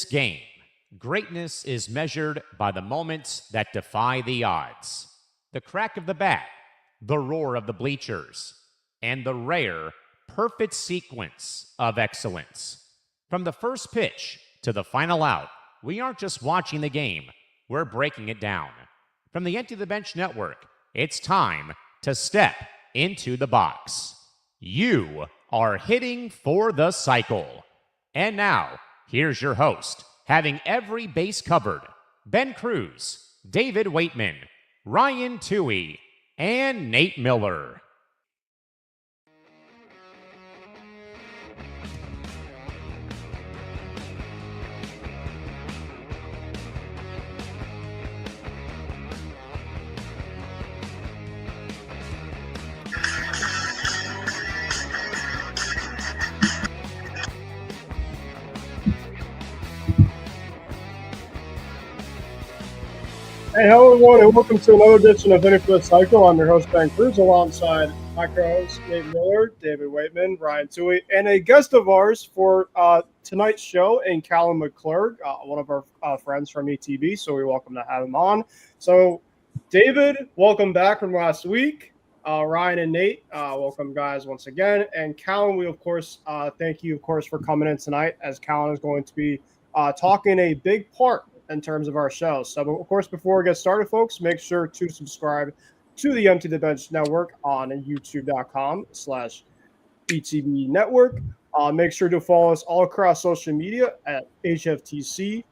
this game, greatness is measured by the moments that defy the odds. The crack of the bat, the roar of the bleachers, and the rare, perfect sequence of excellence. From the first pitch to the final out, we aren't just watching the game, we're breaking it down. From the Empty the Bench Network, it's time to step into the box. You are hitting for the cycle. And now, here's your host, having every base covered, Ben Kruse, David Weightman, Ryan Touhey, and Nate Miller. Hey, hello everyone, and welcome to another edition of Hitting for the Cycle. I'm your host, Ben Kruse, alongside my co-hosts, Nate Miller, David Weightman, Ryan Touhey, and a guest of ours for tonight's show, and Ketel Marte, one of our friends from ETB, so we're welcome to have him on. So, David, welcome back from last week. Ryan and Nate, welcome guys once again. And Ketel, we of course thank you, of course, for coming in tonight, as Ketel is going to be talking a big part in terms of our show. So, of course, before we get started, folks, make sure to subscribe to the Empty the Bench Network on youtube.com/ETB Network. Make sure to follow us all across social media at HFTC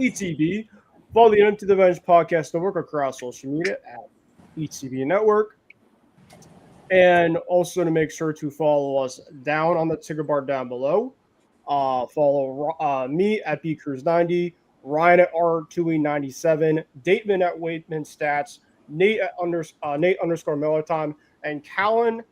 ETB. Follow the Empty the Bench Podcast Network across social media at ETB Network. And also to make sure to follow us down on the ticker bar down below. Follow me at BKruse90. Ryan at R2E97, Dateman at Weightman Stats, Nate at Nate_Miller Time, and Callan.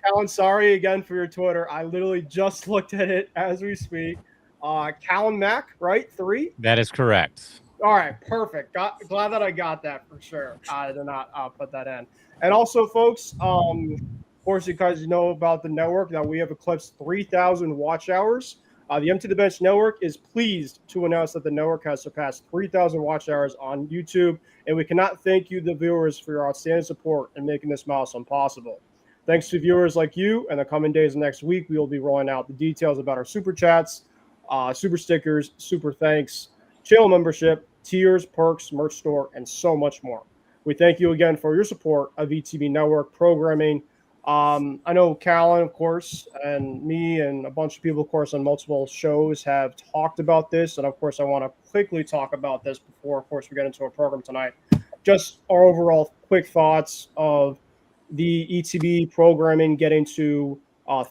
Callan, sorry again for your Twitter. I literally just looked at it as we speak. Callan Mac, right? 3? That is correct. All right, perfect. Glad that I got that for sure. I did not put that in. And also, folks, of course, you guys know about the network that we have eclipsed 3,000 watch hours. The Empty the Bench Network is pleased to announce that the network has surpassed 3,000 watch hours on YouTube, and we cannot thank you, the viewers, for your outstanding support in making this milestone possible. Thanks to viewers like you, and the coming days and next week, we will be rolling out the details about our super chats, super stickers, super thanks, channel membership, tiers, perks, merch store, and so much more. We thank you again for your support of ETB Network programming. I know Callan, of course, and me and a bunch of people, of course, on multiple shows have talked about this. And, of course, I want to quickly talk about this before, of course, we get into our program tonight. Just our overall quick thoughts of the ETB programming getting to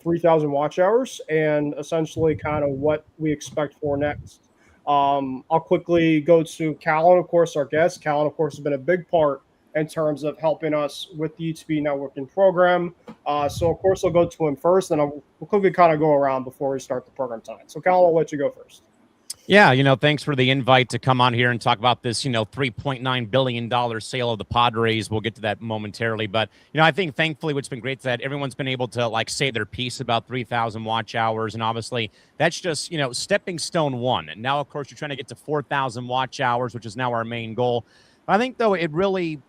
3,000 watch hours and essentially kind of what we expect for next. I'll quickly go to Callan, of course, our guest. Callan, of course, has been a big part in terms of helping us with the ETB networking program. So, of course, I'll go to him first, and we'll quickly kind of go around before we start the program tonight. So, Cal, I'll let you go first. Yeah, thanks for the invite to come on here and talk about this, $3.9 billion sale of the Padres. We'll get to that momentarily. But, I think thankfully what's been great is that everyone's been able to, say their piece about 3,000 watch hours. And obviously that's just, stepping stone one. And now, of course, you're trying to get to 4,000 watch hours, which is now our main goal. I think, though, it really,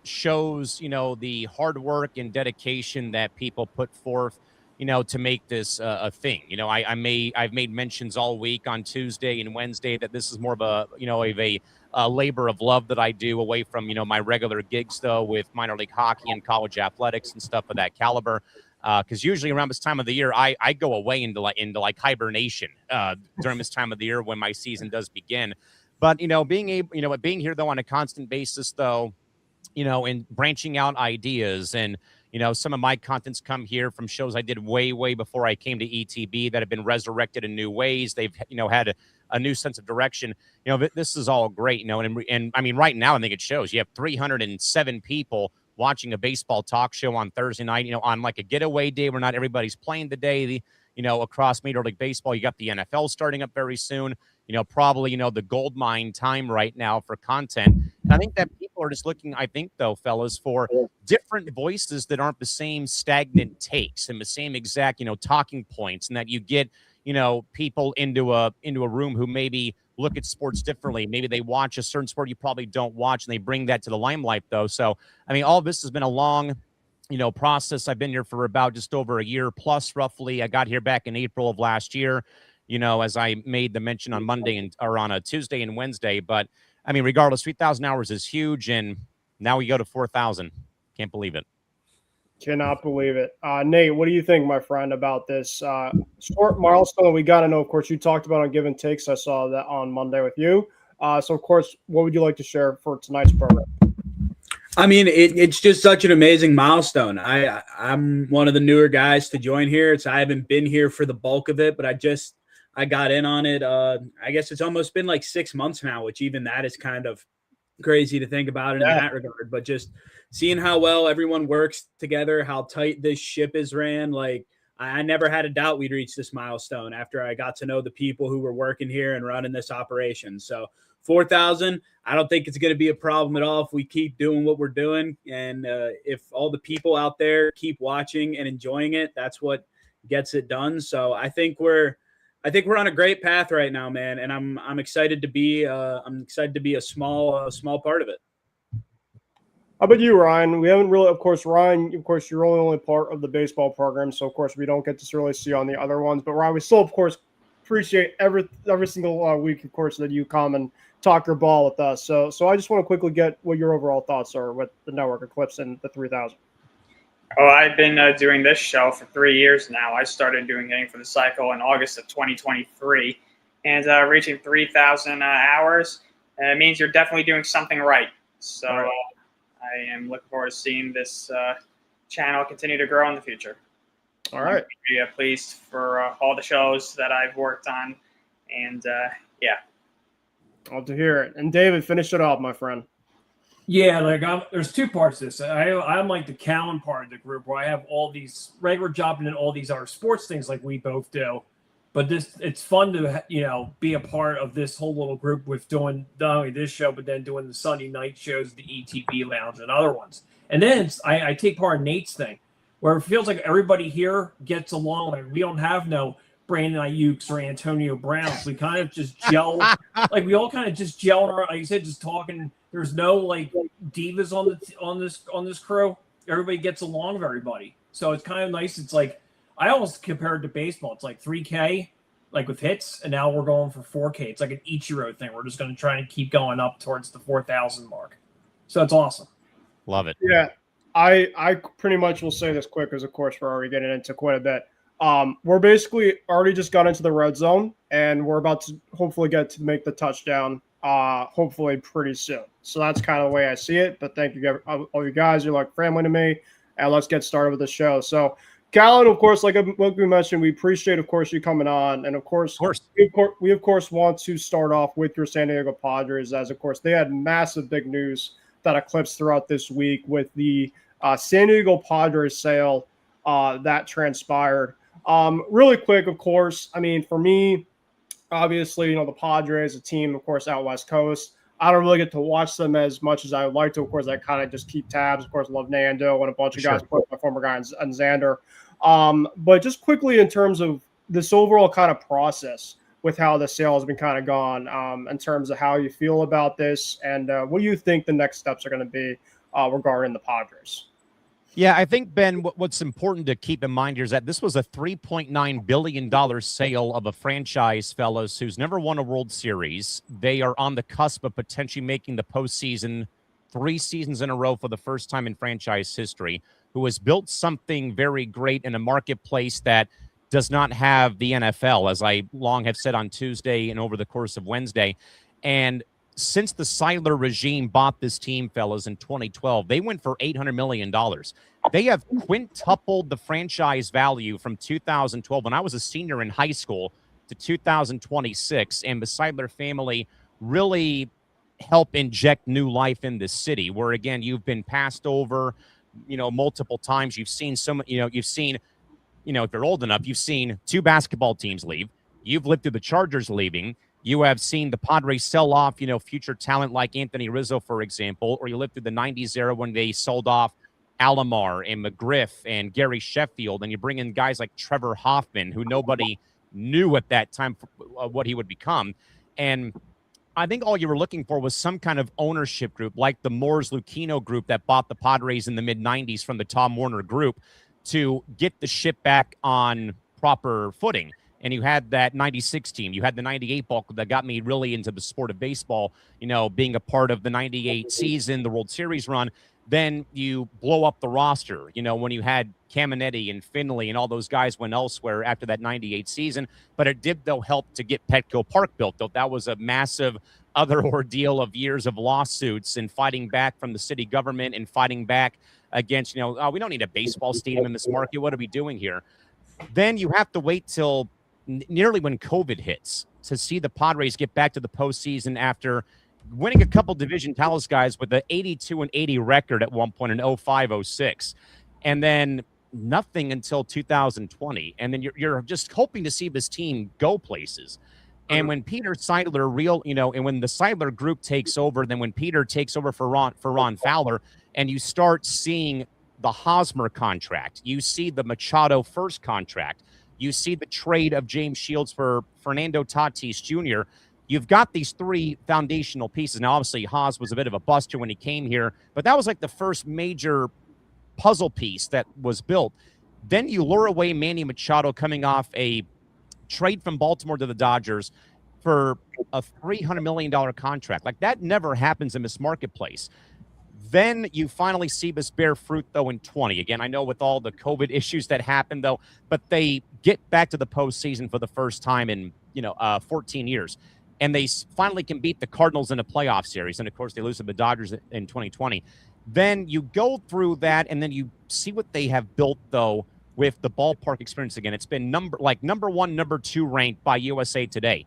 shows, the hard work and dedication that people put forth, to make this a thing. I've made mentions all week on Tuesday and Wednesday that this is more of a labor of love that I do away from, my regular gigs, though, with minor league hockey and college athletics and stuff of that caliber. Because usually around this time of the year, I go away into hibernation during this time of the year when my season does begin. But, being here, though, on a constant basis, though, and branching out ideas and, some of my contents come here from shows I did way, way before I came to ETB that have been resurrected in new ways. They've, had a new sense of direction. This is all great, and I mean, right now, I think it shows you have 307 people watching a baseball talk show on Thursday night, on like a getaway day where not everybody's playing the day, across Major League Baseball. You got the NFL starting up very soon. Probably, the gold mine time right now for content. And I think that people are just looking, I think, though, fellas, for different voices that aren't the same stagnant takes and the same exact, talking points, and that you get, people into a room who maybe look at sports differently. Maybe they watch a certain sport you probably don't watch, and they bring that to the limelight, though. So, I mean, all of this has been a long, process. I've been here for about just over a year plus, roughly. I got here back in April of last year, as I made the mention on Monday or on a Tuesday and Wednesday. But I mean, regardless, 3,000 hours is huge, and now we go to 4,000. Can't believe it. Cannot believe it. Nate, what do you think, my friend, about this short milestone we got to know? Of course, you talked about on Give and Takes. I saw that on Monday with you. So, of course, what would you like to share for tonight's program? I mean, it's just such an amazing milestone. I'm one of the newer guys to join here. I haven't been here for the bulk of it, but I got in on it. I guess it's almost been like 6 months now, which even that is kind of crazy to think about it in that regard. But just seeing how well everyone works together, how tight this ship is ran, like I never had a doubt we'd reach this milestone after I got to know the people who were working here and running this operation. So 4,000, I don't think it's going to be a problem at all if we keep doing what we're doing. And if all the people out there keep watching and enjoying it, that's what gets it done. So I think we're on a great path right now, man. And I'm excited to be a small part of it. How about you, Ryan? We haven't really, of course, Ryan, you're only part of the baseball program. So, of course, we don't get to really see on the other ones. But, Ryan, we still, of course, appreciate every single week, of course, that you come and talk your ball with us. So I just want to quickly get what your overall thoughts are with the network Eclipse and the 3,000. Oh, I've been doing this show for 3 years now. I started doing Getting for the Cycle in August of 2023. And reaching 3,000 hours means you're definitely doing something right. So I am looking forward to seeing this channel continue to grow in the future. All right. I'm very pleased for all the shows that I've worked on. And, Love to hear it. And David, finish it off, my friend. Yeah, there's two parts to this. I'm like the Callan part of the group where I have all these regular job and then all these other sports things like we both do. But it's fun to be a part of this whole little group with doing not only this show but then doing the Sunday night shows, the ETB Lounge, and other ones. And then I take part in Nate's thing where it feels like everybody here gets along. Like we don't have no Brandon Ayuk's or Antonio Brown's. We kind of just gel, like we all kind of just gel. Like you said, just talking. There's no like divas on this crew. Everybody gets along with everybody, so it's kind of nice. It's like I almost compare it to baseball. It's like 3K, like with hits, and now we're going for 4K. It's like an Ichiro thing. We're just going to try and keep going up towards the 4,000 mark. So it's awesome. Love it. Yeah, I pretty much will say this quick because, of course, we're already getting into quite a bit. We're basically already just got into the red zone, and we're about to hopefully get to make the touchdown, hopefully pretty soon. So that's kind of the way I see it. But thank you, all you guys. You're like family to me, and let's get started with the show. So, Callan, of course, like we mentioned, we appreciate, of course, you coming on, and of course, we of course want to start off with your San Diego Padres, as of course they had massive big news that eclipsed throughout this week with the San Diego Padres sale that transpired. Really quick, of course, I mean, for me, obviously, the Padres, a team, of course, out West Coast. I don't really get to watch them as much as I would like to. Of course, I kind of just keep tabs. Of course, love Nando and a bunch of guys, my former guy and Xander. But just quickly in terms of this overall kind of process with how the sale has been kind of gone, in terms of how you feel about this and what do you think the next steps are going to be regarding the Padres? Yeah, I think, Ben, what's important to keep in mind here is that this was a $3.9 billion sale of a franchise, fellas, who's never won a World Series. They are on the cusp of potentially making the postseason 3 seasons in a row for the first time in franchise history, who has built something very great in a marketplace that does not have the NFL, as I long have said on Tuesday and over the course of Wednesday. And since the Seidler regime bought this team, fellas, in 2012, they went for $800 million. They have quintupled the franchise value from 2012, when I was a senior in high school, to 2026. And the Seidler family really help inject new life in this city where, again, you've been passed over, multiple times. You've seen if you're old enough, you've seen 2 basketball teams leave. You've lived through the Chargers leaving. You have seen the Padres sell off, future talent like Anthony Rizzo, for example, or you lived through the 90s era when they sold off Alomar and McGriff and Gary Sheffield, and you bring in guys like Trevor Hoffman, who nobody knew at that time what he would become. And I think all you were looking for was some kind of ownership group like the Moores-Lucchino group that bought the Padres in the mid-90s from the Tom Warner group to get the ship back on proper footing. And you had that 96 team. You had the 98 bulk that got me really into the sport of baseball, being a part of the 98 season, the World Series run. Then you blow up the roster, when you had Caminetti and Finley and all those guys went elsewhere after that 98 season. But it did, though, help to get Petco Park built, though. That was a massive other ordeal of years of lawsuits and fighting back from the city government and fighting back against, we don't need a baseball stadium in this market. What are we doing here? Then you have to wait till nearly when COVID hits to see the Padres get back to the postseason after winning a couple division titles, guys, with the 82-80 record at one point in 05-06, and then nothing until 2020. And then you're just hoping to see this team go places. And when Peter Seidler and when the Seidler group takes over, then when Peter takes over for Ron Fowler, and you start seeing the Hosmer contract, you see the Machado first contract, you see the trade of James Shields for Fernando Tatis Jr., you've got these three foundational pieces. Now, obviously, Haas was a bit of a buster when he came here, but that was like the first major puzzle piece that was built. Then you lure away Manny Machado coming off a trade from Baltimore to the Dodgers for a $300 million contract. Like, that never happens in this marketplace. Then you finally see this bear fruit, though, in 20. Again, I know with all the COVID issues that happened, though, but they get back to the postseason for the first time in, 14 years. And they finally can beat the Cardinals in a playoff series. And, of course, they lose to the Dodgers in 2020. Then you go through that, and then you see what they have built, though, with the ballpark experience again. It's been number 1, number 2 ranked by USA Today.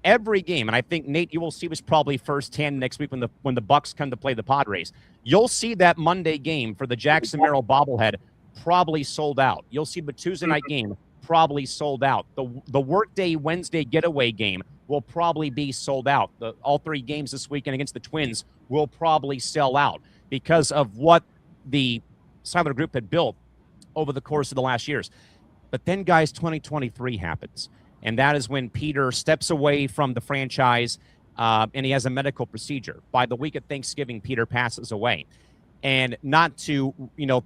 Every game, and I think, Nate, you will see this probably firsthand next week when the Bucks come to play the Padres. You'll see that Monday game for the Jackson Merrill bobblehead probably sold out. You'll see the Tuesday night game probably sold out. The workday Wednesday getaway game will probably be sold out. All 3 games this weekend against the Twins will probably sell out because of what the Seidler Group had built over the course of the last years. But then, guys, 2023 happens, and that is when Peter steps away from the franchise, and he has a medical procedure. By the week of Thanksgiving, Peter passes away. And not to,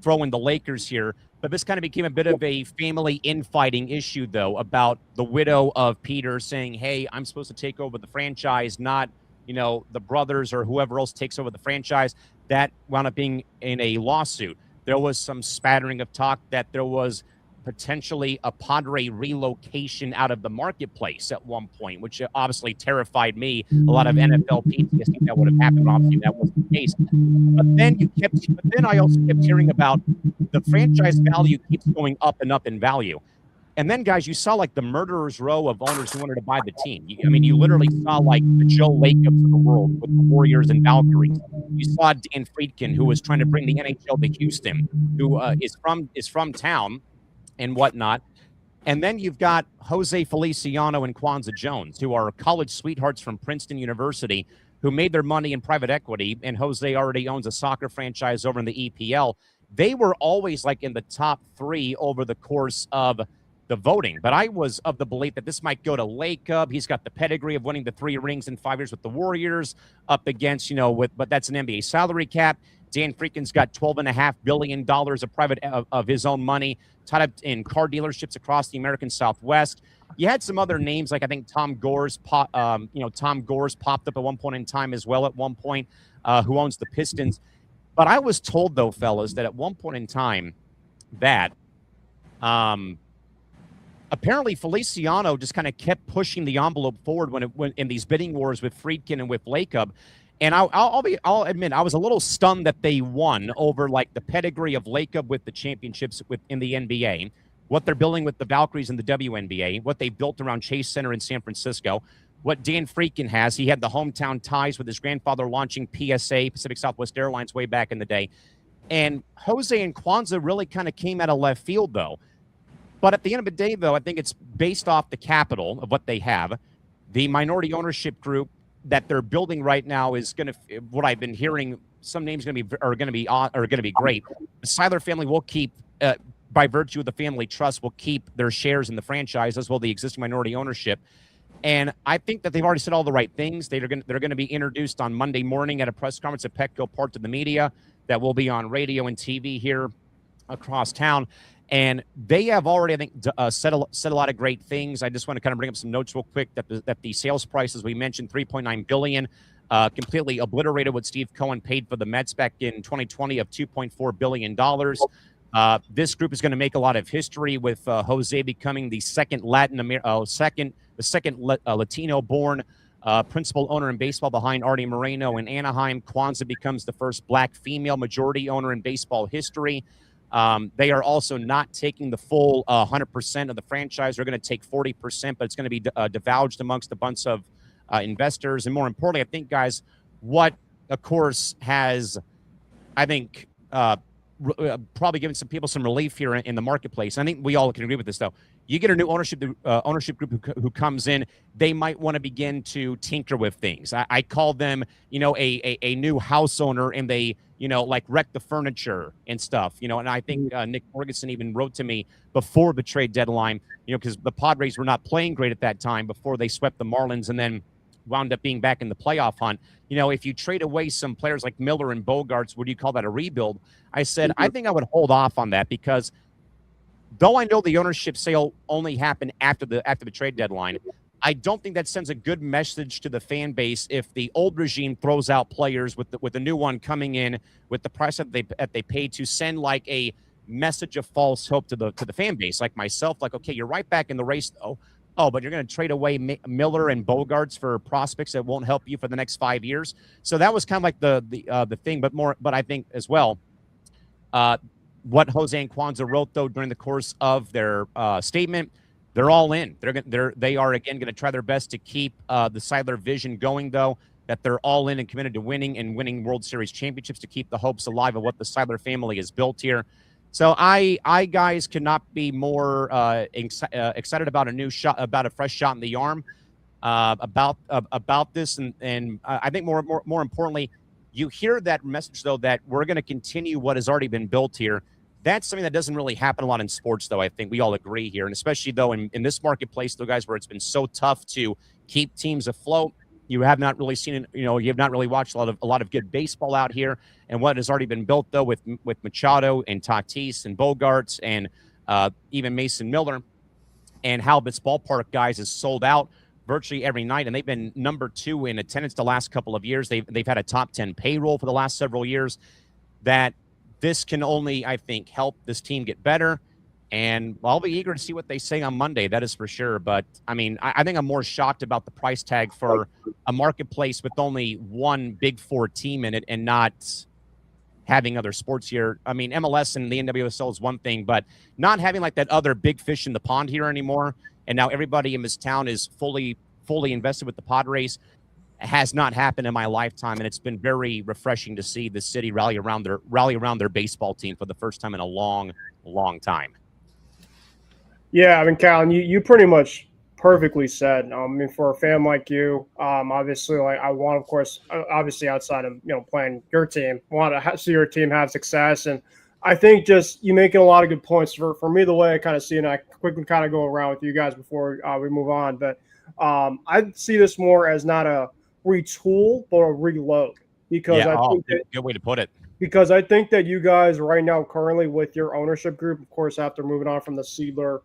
throw in the Lakers here, but this kind of became a bit of a family infighting issue, though, about the widow of Peter saying, hey, I'm supposed to take over the franchise, not, the brothers or whoever else takes over the franchise. That wound up being in a lawsuit. There was some spattering of talk that there was potentially a Padre relocation out of the marketplace at one point, which obviously terrified me. A lot of NFL PTSD that would have happened. Obviously, that wasn't the case. But then I also kept hearing about the franchise value keeps going up and up in value. And then, guys, you saw like the murderer's row of owners who wanted to buy the team. You literally saw like the Joe Lacobs of the world with the Warriors and Valkyries. You saw Dan Friedkin, who was trying to bring the NHL to Houston, who is from town and whatnot. And then you've got Jose Feliciano and Kwanzaa Jones, who are college sweethearts from Princeton University, who made their money in private equity. And Jose already owns a soccer franchise over in the EPL. They were always like in the top 3 over the course of the voting. But I was of the belief that this might go to Lacob. He's got the pedigree of winning the 3 rings in 5 years with the Warriors up against, but that's an NBA salary cap. Dan Friedkin's got $12.5 billion of his own money tied up in car dealerships across the American Southwest. You had some other names, like I think Tom Gores popped up at one point in time as well. At one point, who owns the Pistons. But I was told, though, fellas, that at one point in time, that apparently Feliciano just kind of kept pushing the envelope forward when in these bidding wars with Friedkin and with Lacob. And I'll admit, I was a little stunned that they won over like the pedigree of Lacob with the championships in the NBA, what they're building with the Valkyries in the WNBA, what they built around Chase Center in San Francisco, what Dan Friedkin has. He had the hometown ties with his grandfather launching PSA, Pacific Southwest Airlines, way back in the day. And Jose and Kwanzaa really kind of came out of left field, though. But at the end of the day, though, I think it's based off the capital of what they have. The minority ownership group that they're building right now is going to, what I've been hearing, some names are going to be great. The Seidler family will keep by virtue of the family trust, will keep their shares in the franchise as well the existing minority ownership. And I think that they've already said all the right things. They're going to be introduced on Monday morning at a press conference at Petco Park to the media that will be on radio and TV here across town. And they have already, I think, said a lot of great things. I just want to kind of bring up some notes real quick that the sales price, as we mentioned, $3.9 billion, completely obliterated what Steve Cohen paid for the Mets back in 2020 of $2.4 billion. This group is going to make a lot of history with Jose becoming the second Latino-born principal owner in baseball behind Artie Moreno in Anaheim. Kwanzaa becomes the first black female majority owner in baseball history. They are also not taking the full 100% of the franchise. They're going to take 40%, but it's going to be divulged amongst a bunch of investors. And more importantly, I think, guys, what, of course, has, I think, probably given some people some relief here in the marketplace. I think we all can agree with this, though. You get a new ownership group who comes in, they might want to begin to tinker with things. I call them, a new house owner, and they, like wreck the furniture and stuff, and I think Nick Morganson even wrote to me before the trade deadline, because the Padres were not playing great at that time before they swept the Marlins and then wound up being back in the playoff hunt. If you trade away some players like Miller and Bogarts, would you call that a rebuild? I said, I think I would hold off on that, because though I know the ownership sale only happened after the trade deadline, I don't think that sends a good message to the fan base if the old regime throws out players with the new one coming in with the price that they paid, to send like a message of false hope to the fan base like myself. Like, okay, you're right back in the race though. Oh, but you're going to trade away Miller and Bogarts for prospects that won't help you for the next 5 years. So that was kind of like the thing, but I think as well, what Jose and Kwanzaa wrote though during the course of their statement, they're all in. They are again going to try their best to keep the Seidler vision going, though, that they're all in and committed to winning World Series championships to keep the hopes alive of what the Seidler family has built here. So I guys could not be more excited about a fresh shot in the arm about this, and I think more importantly, you hear that message though that we're going to continue what has already been built here. That's something that doesn't really happen a lot in sports, though. I think we all agree here, and especially though in this marketplace, though, guys, where it's been so tough to keep teams afloat. You have not really seen, you have not really watched a lot of good baseball out here. And what has already been built, though, with Machado and Tatis and Bogarts and even Mason Miller, and how this ballpark, guys, is sold out virtually every night. And they've been number 2 in attendance the last couple of years. They've had a top 10 payroll for the last several years. That this can only, I think, help this team get better. And I'll be eager to see what they say on Monday. That is for sure. But, I mean, I think I'm more shocked about the price tag for a marketplace with only one Big Four team in it and not having other sports here. I mean, MLS and the NWSL is one thing, but not having like that other big fish in the pond here anymore. And now everybody in this town is fully invested with the Padres. Has not happened in my lifetime, and it's been very refreshing to see the city rally around their baseball team for the first time in a long, long time. Yeah, I mean, Callan, you pretty much perfectly said. I mean, for a fan like you, obviously, like I want, of course, obviously outside of playing your team, want to see your team have success, and I think just you making a lot of good points. For me, the way I kind of see it, and I quickly kind of go around with you guys before we move on, but I see this more as not a retool but a reload, because I think good way to put it. Because I think that you guys right now, currently with your ownership group, of course, after moving on from the Seidler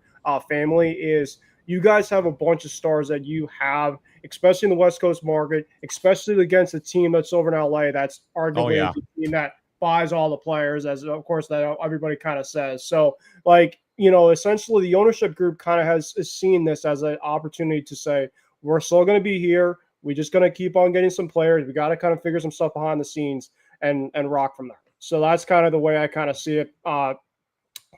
family, is you guys have a bunch of stars that you have, especially in the West Coast market, especially against a team that's over in LA. That's arguably the team that buys all the players, as of course that everybody kind of says. So, like, essentially the ownership group kind of has seen this as an opportunity to say, we're still going to be here. We're just going to keep on getting some players. We got to kind of figure some stuff behind the scenes and rock from there. So that's kind of the way I kind of see it.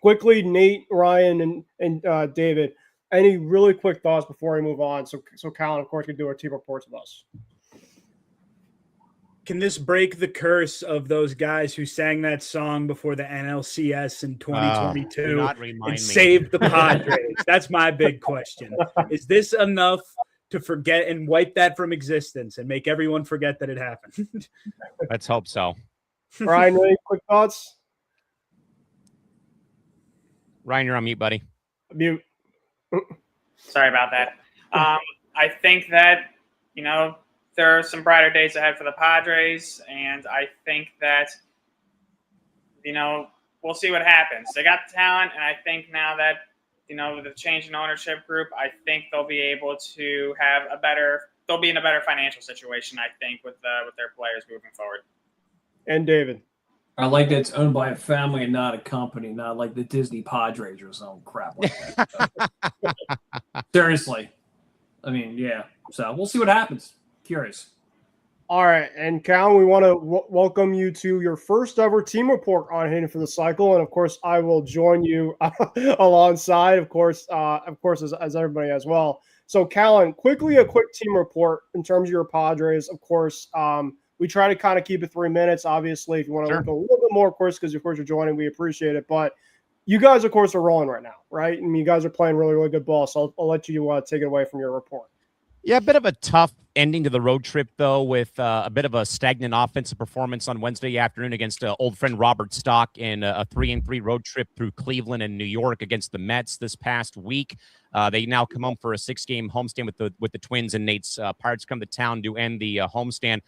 Quickly, Nate, Ryan, and David, any really quick thoughts before we move on? So Callan, of course, can do our team reports with us. Can this break the curse of those guys who sang that song before the NLCS in 2022 and saved the Padres? That's my big question. Is this enough to forget and wipe that from existence and make everyone forget that it happened? Let's hope so. Ryan, any quick thoughts? Ryan, you're on mute, buddy. Mute. Sorry about that. I think that, there are some brighter days ahead for the Padres, and I think that, we'll see what happens. They got the talent, and I think now that, with the change in ownership group, I think they'll be able to have they'll be in a better financial situation, I think, with their players moving forward. And David. I like that it's owned by a family and not a company, not like the Disney Padres or some crap like that. Seriously. I mean, yeah. So we'll see what happens. Curious. All right. And Cal, we want to welcome you to your first ever team report on Hitting for the Cycle. And of course, I will join you alongside, of course, as everybody as well. So, Callan, quickly, a quick team report in terms of your Padres. Of course, we try to kind of keep it 3 minutes. Obviously, if you want to look a little bit more, of course, because of course you're joining, we appreciate it. But you guys, of course, are rolling right now, right? And you guys are playing really, really good ball. So I'll let you take it away from your report. Yeah, a bit of a tough ending to the road trip, though, with a bit of a stagnant offensive performance on Wednesday afternoon against old friend Robert Stock in a 3-3 road trip through Cleveland and New York against the Mets this past week. They now come home for a 6-game homestand with the Twins, and Nate's Pirates come to town to end the homestand.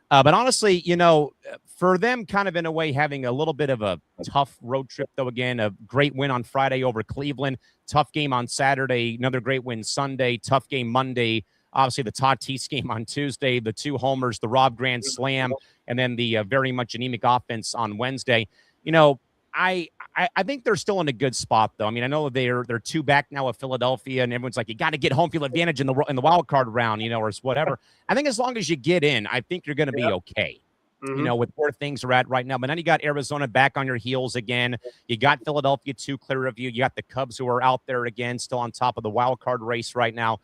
But honestly, for them kind of in a way having a little bit of a tough road trip, though, again, a great win on Friday over Cleveland, tough game on Saturday, another great win Sunday, tough game Monday, obviously the Tatis game on Tuesday, the 2 homers, the Rob Grand Slam, and then the very much anemic offense on Wednesday. I think they're still in a good spot, though. I mean, I know they're 2 back now of Philadelphia, and everyone's like, you got to get home field advantage in the wild card round, or whatever. I think as long as you get in, I think you're going to be okay. With where things are at right now. But then you got Arizona back on your heels again. You got Philadelphia 2 clear of you. You got the Cubs who are out there again, still on top of the wild card race right now.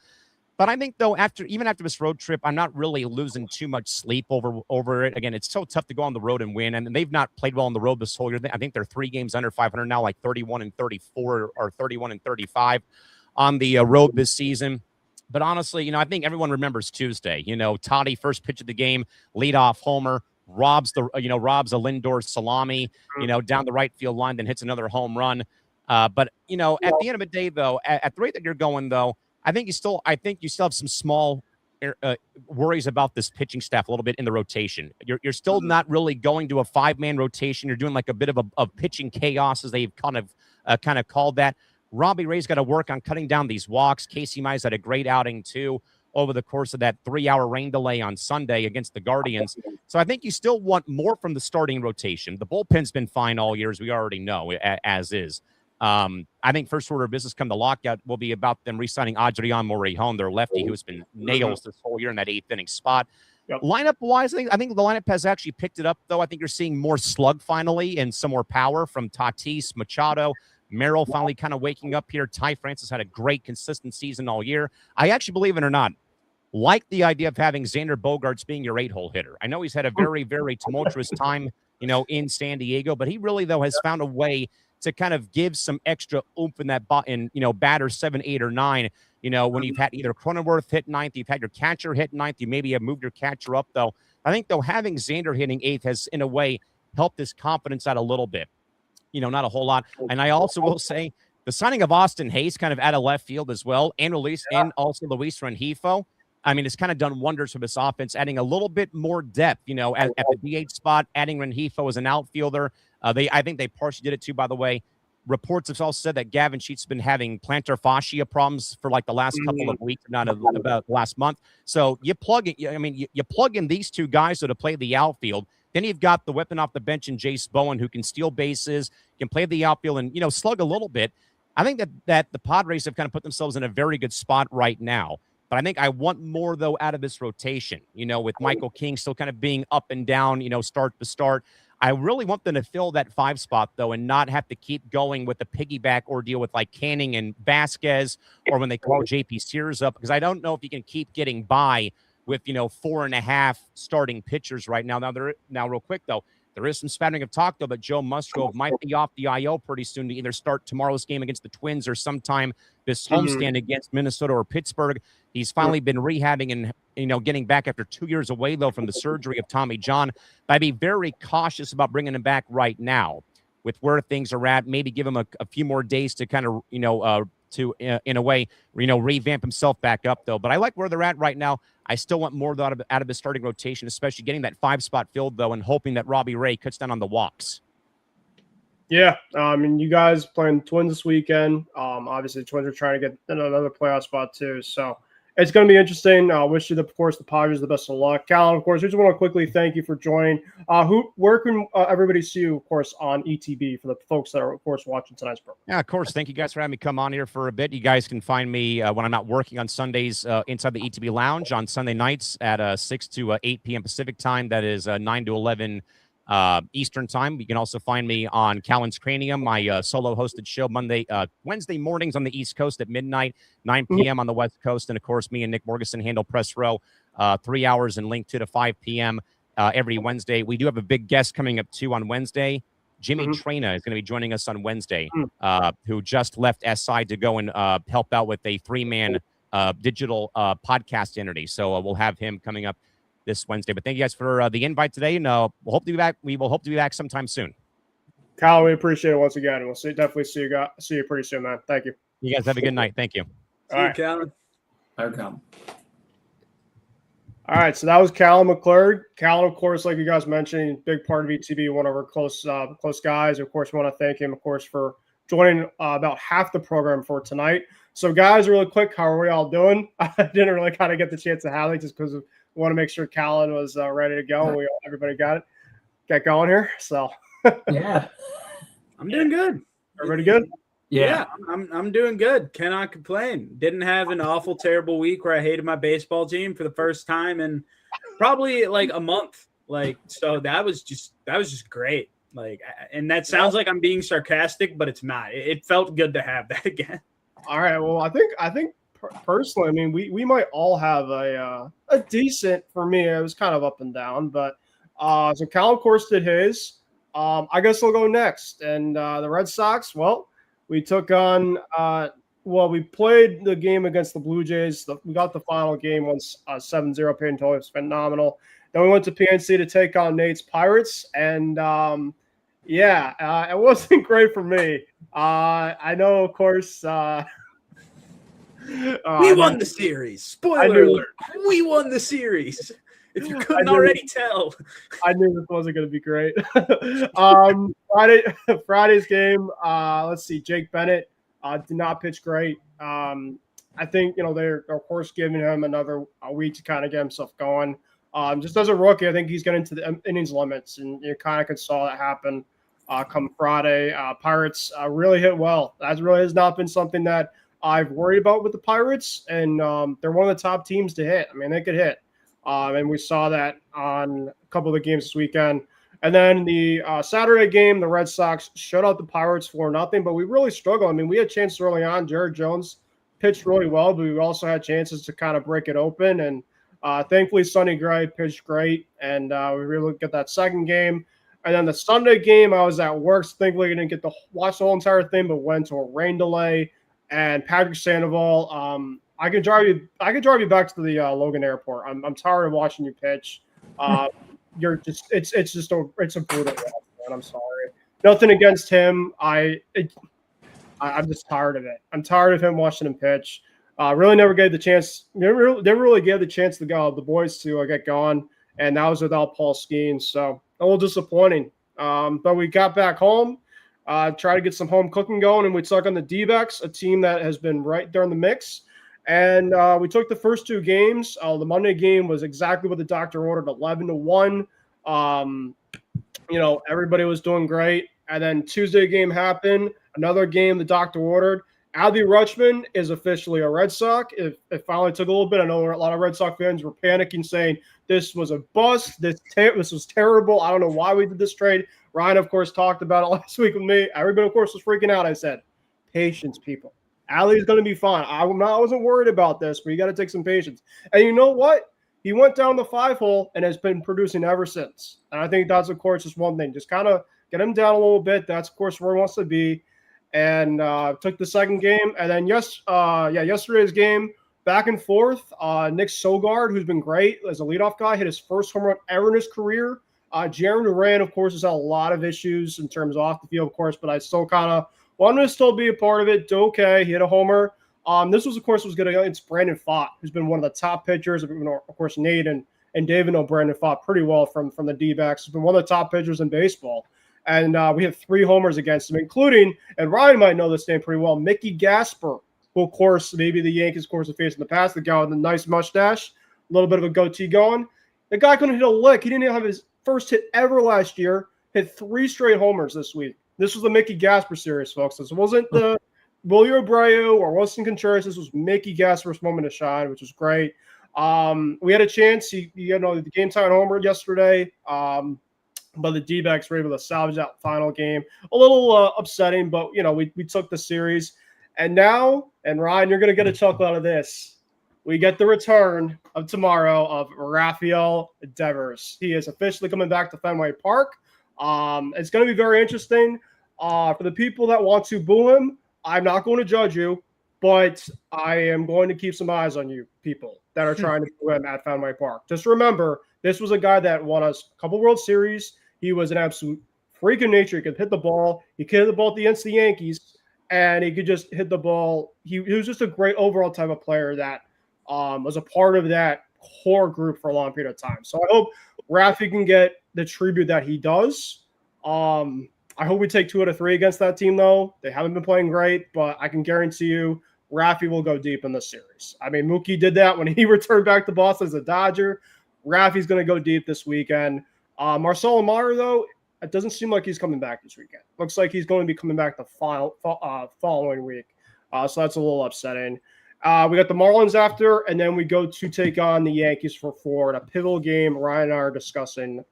But I think, though, even after this road trip, I'm not really losing too much sleep over it. Again, it's so tough to go on the road and win, and they've not played well on the road this whole year. I think they're 3 games under 500 now, like 31-34 or 31-35 on the road this season. But honestly, I think everyone remembers Tuesday. Toddy, first pitch of the game, leadoff homer, robs a Lindor salami, down the right field line, then hits another home run. But at the end of the day, though, at the rate that you're going, though, I think you still have some small worries about this pitching staff a little bit in the rotation. You're still not really going to a 5-man rotation. You're doing like a bit of a pitching chaos, as they've kind of called that. Robbie Ray's got to work on cutting down these walks. Casey Mize had a great outing too over the course of that 3-hour rain delay on Sunday against the Guardians. So I think you still want more from the starting rotation. The bullpen's been fine all year, as we already know, as is. I think first order of business come the lockout will be about them re-signing Adrian Morejon, their lefty, who's been nails this whole year in that 8th inning spot. Yep. Lineup-wise, I think the lineup has actually picked it up, though. I think you're seeing more slug finally and some more power from Tatis, Machado, Merrill finally kind of waking up here. Ty Francis had a great, consistent season all year. I actually, believe it or not, like the idea of having Xander Bogaerts being your 8-hole hitter. I know he's had a very, very tumultuous time, in San Diego, but he really, though, has found a way to kind of give some extra oomph in that batter 7, 8, or 9. When you've had either Cronenworth hit 9th, you've had your catcher hit 9th, you maybe have moved your catcher up, though. I think, though, having Xander hitting 8th has, in a way, helped his confidence out a little bit. Not a whole lot. And I also will say the signing of Austin Hayes kind of out of left field as well, and Luis Rengifo. I mean, it's kind of done wonders for this offense, adding a little bit more depth, at the DH spot, adding Rengifo as an outfielder. I think they partially did it too, by the way. Reports have also said that Gavin Sheets has been having plantar fascia problems for like the last couple of weeks, not about last month. So you plug in these 2 guys to play the outfield. Then you've got the weapon off the bench in Jace Bowen, who can steal bases, can play the outfield, and slug a little bit. I think that the Padres have kind of put themselves in a very good spot right now. But I think I want more, though, out of this rotation, with Michael King still kind of being up and down, start to start. I really want them to fill that 5 spot, though, and not have to keep going with the piggyback ordeal with like Canning and Vasquez, or when they call JP Sears up, because I don't know if you can keep getting by with, 4.5 starting pitchers right now. Now, real quick, though, there is some spattering of talk, though, that Joe Musgrove might be off the IL pretty soon to either start tomorrow's game against the Twins or sometime this homestand against Minnesota or Pittsburgh. He's finally been rehabbing and, getting back after 2 years away, though, from the surgery of Tommy John. But I'd be very cautious about bringing him back right now. with where things are at, maybe give him a few more days to kind of, in a way, revamp himself back up, though. But I like where they're at right now. I still want more out of the starting rotation, especially getting that 5-spot filled, though, and hoping that Robbie Ray cuts down on the walks. Yeah, you guys playing the Twins this weekend. Obviously, the Twins are trying to get another playoff spot too, so it's going to be interesting. Wish you, of course, the Padres the best of luck. Callan, of course, we just want to quickly thank you for joining. Where can everybody see you, of course, on ETB for the folks that are, of course, watching tonight's program? Yeah, of course. Thank you guys for having me come on here for a bit. You guys can find me when I'm not working on Sundays inside the ETB Lounge on Sunday nights at 6 to 8 p.m. Pacific time. That is 9 to 11 Eastern time. You can also find me on Callan's Cranium, my solo hosted show Wednesday mornings on the East Coast at midnight, 9 p.m. on the West Coast. And of course, me and Nick Morgeson handle Press Row 3 hours and link 2 to 5 p.m. Every Wednesday. We do have a big guest coming up too on Wednesday. Jimmy Traina is going to be joining us on Wednesday, who just left SI to go and help out with a 3-man digital podcast entity. So we'll have him coming up this Wednesday. But thank you guys for the invite today, and we'll hope to be back. We will hope to be back sometime soon. Kyle, we appreciate it once again, and we'll definitely see you pretty soon, man. Thank you. You guys have a good night. Thank you. See you, Callan. All right, so that was Callan McClurg. Callan, of course, like you guys mentioned, big part of ETB, one of our close guys. Of course, we want to thank him, of course, for joining about half the program for tonight. So, guys, really quick, how are we all doing? I didn't really kind of get the chance to have it just because we want to make sure Callan was ready to go. Everybody got going here. So, yeah, I'm doing good. Everybody good? Yeah, I'm doing good. Cannot complain. Didn't have an awful, terrible week where I hated my baseball team for the first time in probably like a month. So that was just great. And that sounds like I'm being sarcastic, but it's not. It felt good to have that again. All right. Well, I think personally, I mean, we might all have a decent. For me, it was kind of up and down, but so Cal, of course, did his. I guess I'll go next, and the Red Sox. Well. We took on we played the game against the Blue Jays. We got the final game once 7-0 Peyton Touhey. It was phenomenal. Then we went to PNC to take on Nate's Pirates. And, it wasn't great for me. I know, of course. We won the series. Spoiler alert. We won the series. If you couldn't already tell. I knew this wasn't going to be great. Friday's game, let's see, Jake Bennett did not pitch great. I think, they're, of course, giving him another week to kind of get himself going. Just as a rookie, I think he's getting to the innings limits, and you kind of saw that happen come Friday. Pirates really hit well. That really has not been something that I've worried about with the Pirates, and they're one of the top teams to hit. I mean, they could hit. And we saw that on a couple of the games this weekend. And then the Saturday game, the Red Sox shut out the Pirates 4-0, but we really struggled. I mean, we had chances early on. Jared Jones pitched really well, but we also had chances to kind of break it open. And thankfully, Sonny Gray pitched great, and we were able to get that second game. And then the Sunday game, I was at work, so thankfully I didn't get to watch the whole entire thing, but went to a rain delay. And Patrick Sandoval, I could drive you back to the Logan Airport. I'm tired of watching you pitch. It's a brutal watch, man. I'm sorry. Nothing against him. I'm just tired of it. I'm tired of him watching him pitch. Really never gave the chance. Never really gave the chance to the boys to get going, and that was without Paul Skeen. So a little disappointing. But we got back home. Try to get some home cooking going, and we took on the D-backs, a team that has been right there in the mix. And we took the first two games. The Monday game was exactly what the doctor ordered, 11-1. Everybody was doing great. And then Tuesday game happened. Another game the doctor ordered. Adley Rutschman is officially a Red Sox. It finally took a little bit. I know a lot of Red Sox fans were panicking, saying this was a bust. This was terrible. I don't know why we did this trade. Ryan, of course, talked about it last week with me. Everybody, of course, was freaking out. I said, patience, people. Adley's going to be fine. I wasn't worried about this, but you got to take some patience. And you know what? He went down the 5-hole and has been producing ever since. And I think that's, of course, just one thing. Just kind of get him down a little bit. That's, of course, where he wants to be. And took the second game. And then, yesterday's game, back and forth. Nick Sogard, who's been great as a leadoff guy, hit his first home run ever in his career Jeremy Duran, of course, has had a lot of issues in terms of off the field, of course, but I still kind of want him to still be a part of it. Do okay. He hit a homer. This was, of course, was going to it's Brandon Pfaadt, who's been one of the top pitchers. Of course, Nate and David know Brandon Pfaadt pretty well from the D-backs. He's been one of the top pitchers in baseball. And we have 3 homers against him, including, and Ryan might know this name pretty well, Mickey Gasper, who, of course, maybe the Yankees, of course, have faced in the past. The guy with the nice mustache, a little bit of a goatee going. The guy couldn't hit a lick. He didn't even have his first hit ever last year. Hit 3 straight homers this week. This was the Mickey Gasper series, folks. This wasn't the Willie Abreu or Wilson Contreras. This was Mickey Gasper's moment to shine, which was great. We had a chance. The game time homer yesterday, but the D-backs were able to salvage that final game. A little upsetting, but we took the series. And now, and Ryan, you're going to get a chuckle out of this. We get the return of tomorrow of Rafael Devers. He is officially coming back to Fenway Park. It's going to be very interesting. For the people that want to boo him, I'm not going to judge you, but I am going to keep some eyes on you people that are trying to boo him at Fenway Park. Just remember, this was a guy that won us a couple World Series. He was an absolute freak of nature. He could hit the ball. He could hit the ball against the Yankees, and he could just hit the ball. He was just a great overall type of player that was a part of that core group for a long period of time. So I hope Rafi can get the tribute that he does. I hope we take 2 out of 3 against that team, though. They haven't been playing great, but I can guarantee you Rafi will go deep in this series. I mean, Mookie did that when he returned back to Boston as a Dodger. Rafi's going to go deep this weekend. Marcelo Mayer, though, it doesn't seem like he's coming back this weekend. Looks like he's going to be coming back the following week. So that's a little upsetting. We got the Marlins after, and then we go to take on the Yankees for 4 in a pivotal game. Ryan and I are discussing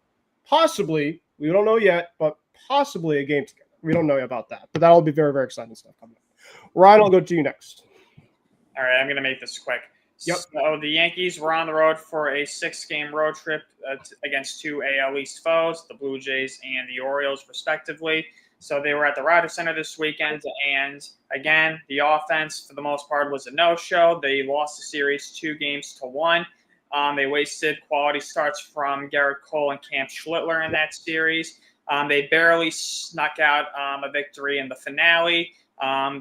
possibly, we don't know yet, but possibly a game together. We don't know about that, but that'll be very, very exciting stuff coming up. Ryan, I'll go to you next. All right, I'm going to make this quick. Yep. So the Yankees were on the road for a 6-game road trip against 2 AL East foes, the Blue Jays and the Orioles, respectively. So they were at the Rogers Center this weekend, and again, the offense, for the most part, was a no-show. They lost the series 2-1. They wasted quality starts from Garrett Cole and Cam Schlittler in that series. They barely snuck out a victory in the finale.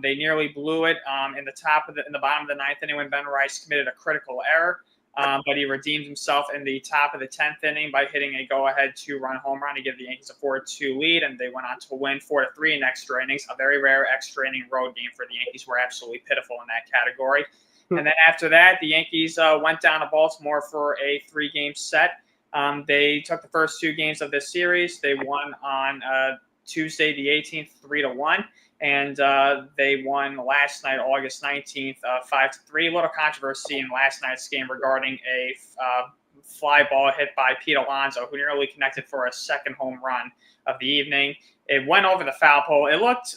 They nearly blew it in the bottom of the 9th inning when Ben Rice committed a critical error. But he redeemed himself in the top of the 10th inning by hitting a go-ahead 2-run home run to give the Yankees a 4-2 lead, and they went on to win 4-3 in extra innings. A very rare extra inning road game for the Yankees. Were absolutely pitiful in that category. And then after that, the Yankees went down to Baltimore for a 3-game set. They took the first 2 games of this series. They won on Tuesday the 18th, 3-1. And they won last night, August 19th, 5-3. A little controversy in last night's game regarding a fly ball hit by Pete Alonso, who nearly connected for a second home run of the evening. It went over the foul pole. It looked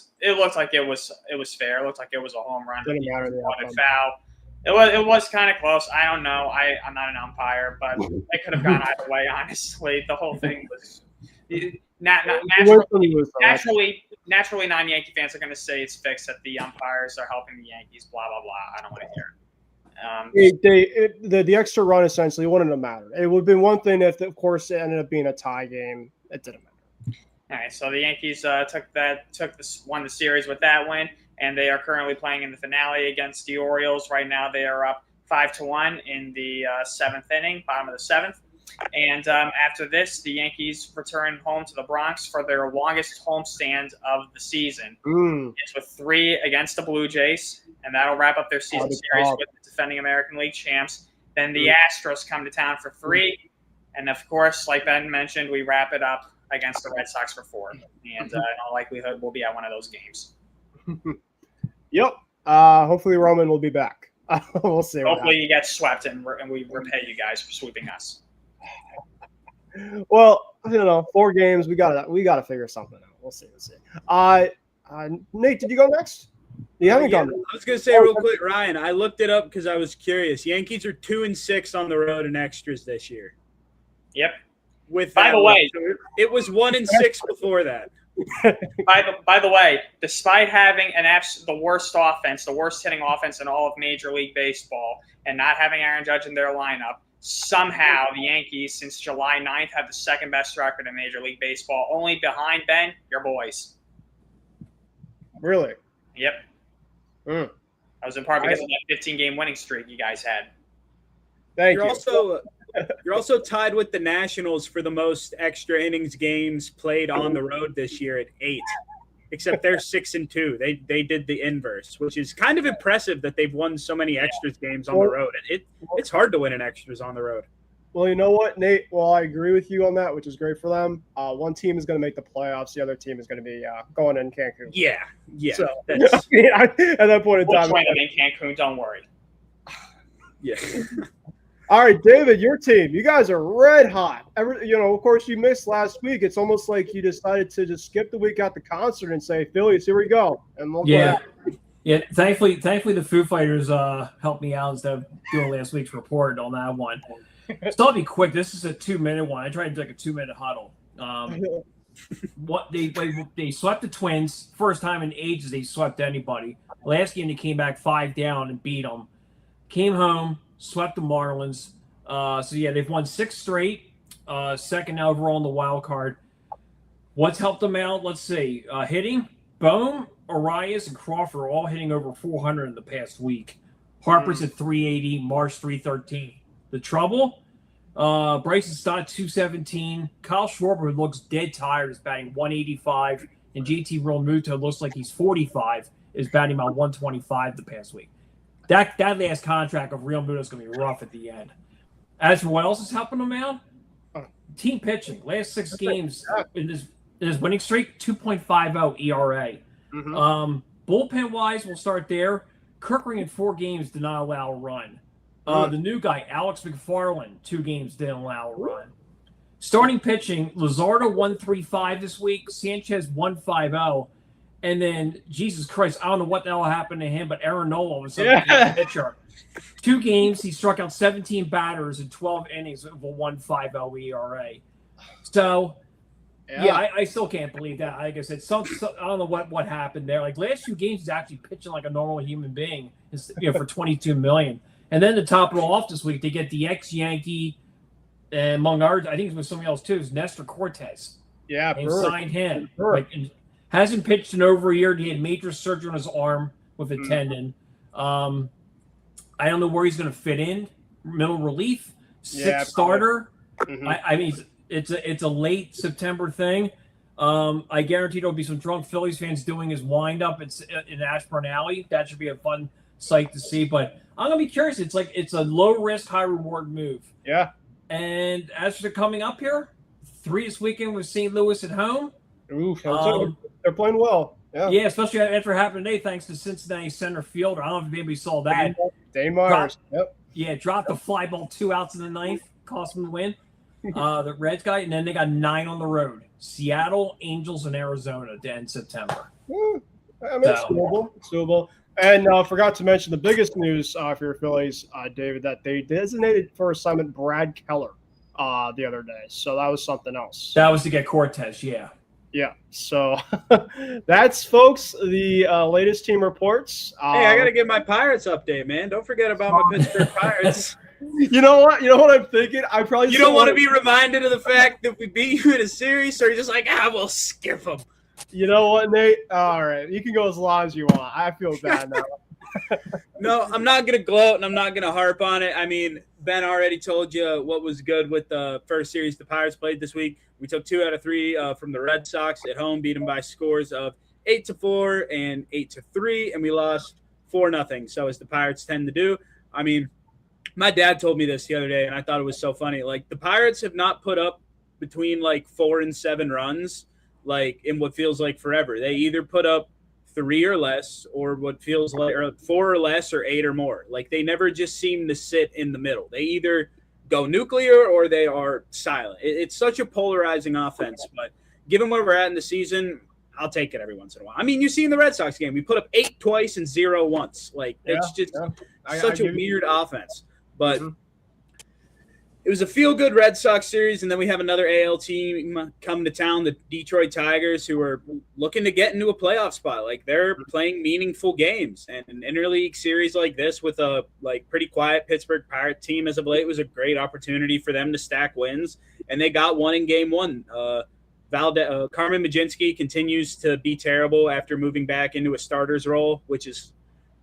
like it was fair. It looked like it was a home run. Didn't matter the outcome. Foul. It was kind of close. I don't know. I'm not an umpire, but it could have gone either way. Honestly, the whole thing was naturally, non-Yankee fans are going to say it's fixed, that the umpires are helping the Yankees, blah, blah, blah. I don't want to hear it. The extra run essentially wouldn't have mattered. It would have been one thing if, of course, it ended up being a tie game. It didn't matter. All right, so the Yankees won the series with that win, and they are currently playing in the finale against the Orioles. Right now, they are up 5-1 in the 7th inning, bottom of the 7th. And after this, the Yankees return home to the Bronx for their longest homestand of the season. It's with 3 against the Blue Jays, and that'll wrap up their season series with the defending American League champs. Then the Astros come to town for 3. And, of course, like Ben mentioned, we wrap it up against the Red Sox for 4. And in all likelihood, we'll be at one of those games. Yep. Hopefully Roman will be back. We'll see. Hopefully he gets swept and we repay you guys for sweeping us. Well, 4 games. We gotta figure something out. We'll see. Nate, did you go next? You haven't gone. I was gonna say real quick, Ryan. I looked it up because I was curious. Yankees are 2-6 on the road in extras this year. Yep. By the way, it was 1-6 before that. By the way, despite having the worst offense, the worst hitting offense in all of Major League Baseball, and not having Aaron Judge in their lineup, somehow the Yankees, since July 9th, have the second best record in Major League Baseball, only behind, Ben, your boys. Really? Yep. Mm. That was in part because of that 15-game winning streak you guys had. Thank You're you. you're also tied with the Nationals for the most extra innings games played on the road this year at 8. Except they're 6-2. They did the inverse, which is kind of impressive that they've won so many extras games on the road. It's hard to win in extras on the road. Well, you know what, Nate? Well, I agree with you on that, which is great for them. One team is going to make the playoffs. The other team is going to be going in Cancun. Yeah. So, That's, at that point in We'll time. play them in Cancun, don't worry. yeah. All right, David, your team. You guys are red hot. Of course, you missed last week. It's almost like you decided to just skip the week at the concert and say, Phillies, here we go. And we'll Yeah. Thankfully, the Foo Fighters helped me out instead of doing last week's report on that one. So I'll be quick. This is a 2-minute one. I tried to do like a 2-minute huddle. What they swept the Twins. First time in ages they swept anybody. Last game they came back 5 down and beat them. Came home, swept the Marlins. They've won 6 straight. Second overall in the wild card. What's helped them out? Let's see. Hitting, Bohm, Arias, and Crawford are all hitting over 400 in the past week. Harper's at 380, Marsh 313. The trouble? Bryson Stott 217. Kyle Schwarber looks dead tired, is batting 185. And JT Realmuto looks like he's 45, is batting about 125 the past week. That last contract of Realmuto is going to be rough at the end. As for what else is helping them out, team pitching. Last 6 games in his winning streak, 2.50 ERA. Mm-hmm. Bullpen wise, we'll start there. Kirkring in 4 games did not allow a run. The new guy, Alex McFarland, 2 games didn't allow a run. Starting pitching, Luzardo 135 this week, Sanchez 150. And then, Jesus Christ, I don't know what the hell happened to him, but Aaron Nola was a pitcher. 2 games, he struck out 17 batters in 12 innings of a 1.50 ERA. So, I still can't believe that. Like I said, I don't know what happened there. Like last 2 games, he's actually pitching like a normal human being, for $22 million. And then to top it all off this week, they get the ex-Yankee, and among others, I think it was somebody else too, is Nestor Cortez. Yeah, and signed him. Hasn't pitched in over a year. He had major surgery on his arm with a tendon. I don't know where he's going to fit in. Middle relief, 6th starter. Mm-hmm. I mean, it's a late September thing. I guarantee there'll be some drunk Phillies fans doing his wind-up in Ashburn Alley. That should be a fun sight to see. But I'm going to be curious. It's a low-risk, high-reward move. Yeah. And as for coming up here, 3 this weekend with St. Louis at home. Ooh, they're playing well. Yeah, especially after it happened today, thanks to Cincinnati center fielder. I don't know if anybody saw that. Dane Myers. Dropped the fly ball 2 outs in the 9th, cost them the win. The Reds guy, and then they got 9 on the road. Seattle, Angels, and Arizona to end September. It's doable. And forgot to mention the biggest news for your Phillies, David, that they designated for assignment Brad Keller the other day. So that was something else. That was to get Cortez, yeah. Yeah, so that's, folks, the latest team reports. Hey, I got to give my Pirates update, man. Don't forget about my Pittsburgh Pirates. You know what I'm thinking? I probably You don't want to be reminded of the fact that we beat you in a series, or you're just like, we'll skip them. You know what, Nate? All right, you can go as long as you want. I feel bad now. No, I'm not going to gloat, and I'm not going to harp on it. I mean, Ben already told you what was good with the first series the Pirates played this week. We took 2 out of 3 from the Red Sox at home, beat them by scores of 8-4 and 8-3, and we lost 4-0. So as the Pirates tend to do. I mean, my dad told me this the other day, and I thought it was so funny. Like, the Pirates have not put up between like 4 and 7 runs, like in what feels like forever. They either put up 3 or less, or what feels like 4 or less, or 8 or more. Like, they never just seem to sit in the middle. They either go nuclear or they are silent. It's such a polarizing offense, but given where we're at in the season, I'll take it every once in a while. I mean, you see in the Red Sox game, we put up 8 twice and 0 once. Like, it's just such a weird offense. But it was a feel-good Red Sox series, and then we have another AL team come to town, the Detroit Tigers, who are looking to get into a playoff spot. Like, they're playing meaningful games, and an interleague series like this with a pretty quiet Pittsburgh Pirate team as of late was a great opportunity for them to stack wins, and they got one in Game 1. Carmen Mlodzinski continues to be terrible after moving back into a starter's role, which is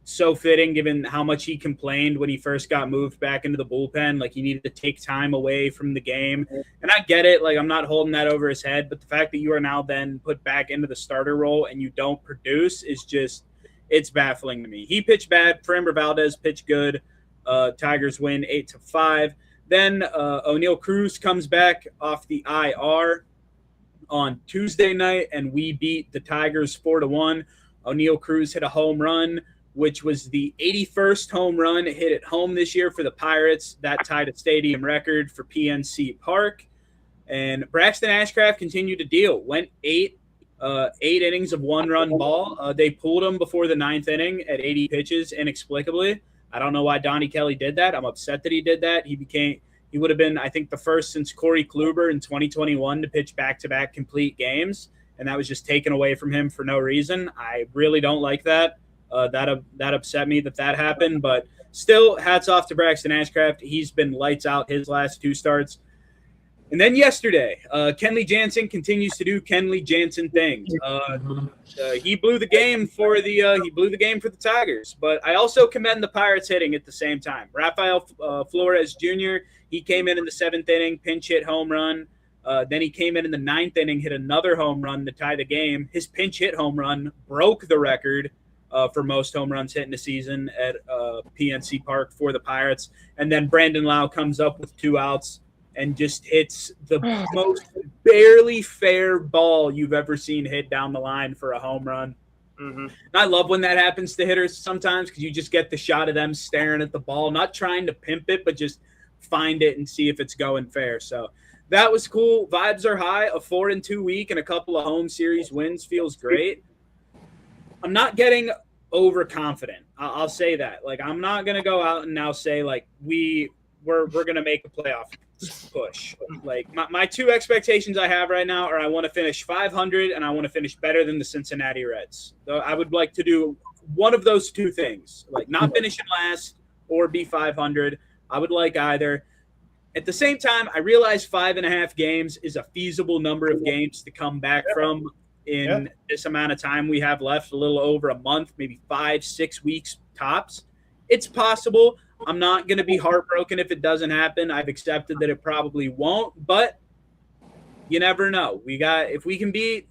so fitting given how much he complained when he first got moved back into the bullpen. Like, he needed to take time away from the game. And I get it. Like, I'm not holding that over his head. But the fact that you are now then put back into the starter role and you don't produce is just – it's baffling to me. He pitched bad. Framber Valdez pitched good. Tigers win 8-5. Then O'Neal Cruz comes back off the IR on Tuesday night, and we beat the Tigers 4-1. O'Neal Cruz hit a home run, which was the 81st home run hit at home this year for the Pirates. That tied a stadium record for PNC Park. And Braxton Ashcraft continued to deal. Went eight innings of one-run ball. They pulled him before the ninth inning at 80 pitches inexplicably. I don't know why Donnie Kelly did that. I'm upset that he did that. He would have been, I think, the first since Corey Kluber in 2021 to pitch back-to-back complete games, and that was just taken away from him for no reason. I really don't like that. That upset me that happened, but still, hats off to Braxton Ashcraft. He's been lights out his last two starts. And then yesterday, Kenley Jansen continues to do Kenley Jansen things. He blew the game for the Tigers, but I also commend the Pirates hitting at the same time. Rafael Flores Jr., he came in the seventh inning, pinch hit home run. Then he came in the ninth inning, hit another home run to tie the game. His pinch hit home run broke the record for most home runs hit in the season at PNC Park for the Pirates. And then Brandon Lau comes up with 2 outs and just hits the most barely fair ball you've ever seen hit down the line for a home run. Mm-hmm. And I love when that happens to hitters sometimes because you just get the shot of them staring at the ball, not trying to pimp it, but just find it and see if it's going fair. So that was cool. Vibes are high. A 4-2 week and a couple of home series wins feels great. I'm not getting overconfident. I'll say that. Like, I'm not going to go out and now say, like, we're going to make a playoff push. Like, my 2 expectations I have right now are I want to finish 500 and I want to finish better than the Cincinnati Reds. So I would like to do one of those 2 things, like not finish in last or be 500. I would like either. At the same time, I realize 5.5 games is a feasible number of games to come back from in this amount of time we have left, a little over a month, maybe 5-6 weeks tops. It's possible. I'm not going to be heartbroken if it doesn't happen. I've accepted that it probably won't, but you never know. If we can beat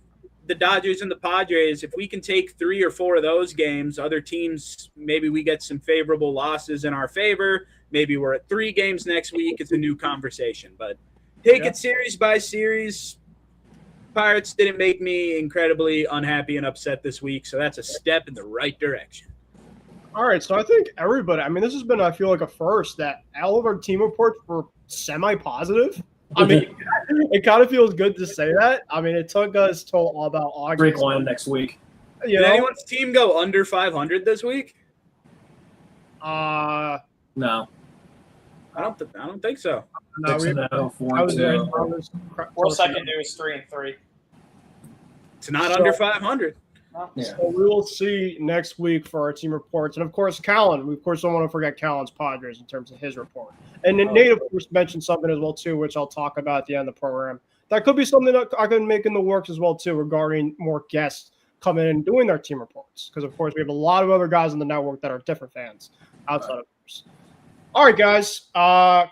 the Dodgers and the Padres, if we can take 3 or 4 of those games, other teams, maybe we get some favorable losses in our favor. Maybe we're at 3 games next week. It's a new conversation, but take it series by series. Pirates didn't make me incredibly unhappy and upset this week, so that's a step in the right direction. All right, so I think everybody, I mean, this has been, I feel like, a first that all of our team reports were semi-positive. I mean, it kind of feels good to say that. I mean, it took us till about August. Break line next week. Did anyone's team go under 500 this week? No. I don't think so. No, 4-2. World second do is 3-3. It's not under 500. So we will see next week for our team reports. And, of course, Callan. We, of course, don't want to forget Callan's Padres in terms of his report. And then Nate, of course, mentioned something as well, too, which I'll talk about at the end of the program. That could be something that I can make in the works as well, too, regarding more guests coming in and doing their team reports. Because, of course, we have a lot of other guys in the network that are different fans outside of us. All right, guys.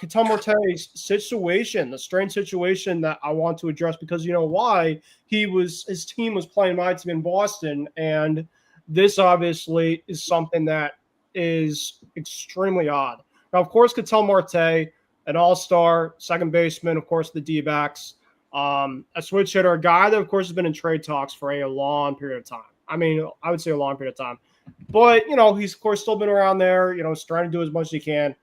Ketel Marte's situation, the strange situation that I want to address because you know why? His team was playing my team in Boston, and this obviously is something that is extremely odd. Now, of course, Ketel Marte, an all-star second baseman, of course, the D-backs, a switch hitter, a guy that, of course, has been in trade talks for a long period of time. I mean, I would say a long period of time. But, he's, of course, still been around there, he's trying to do as much as he can.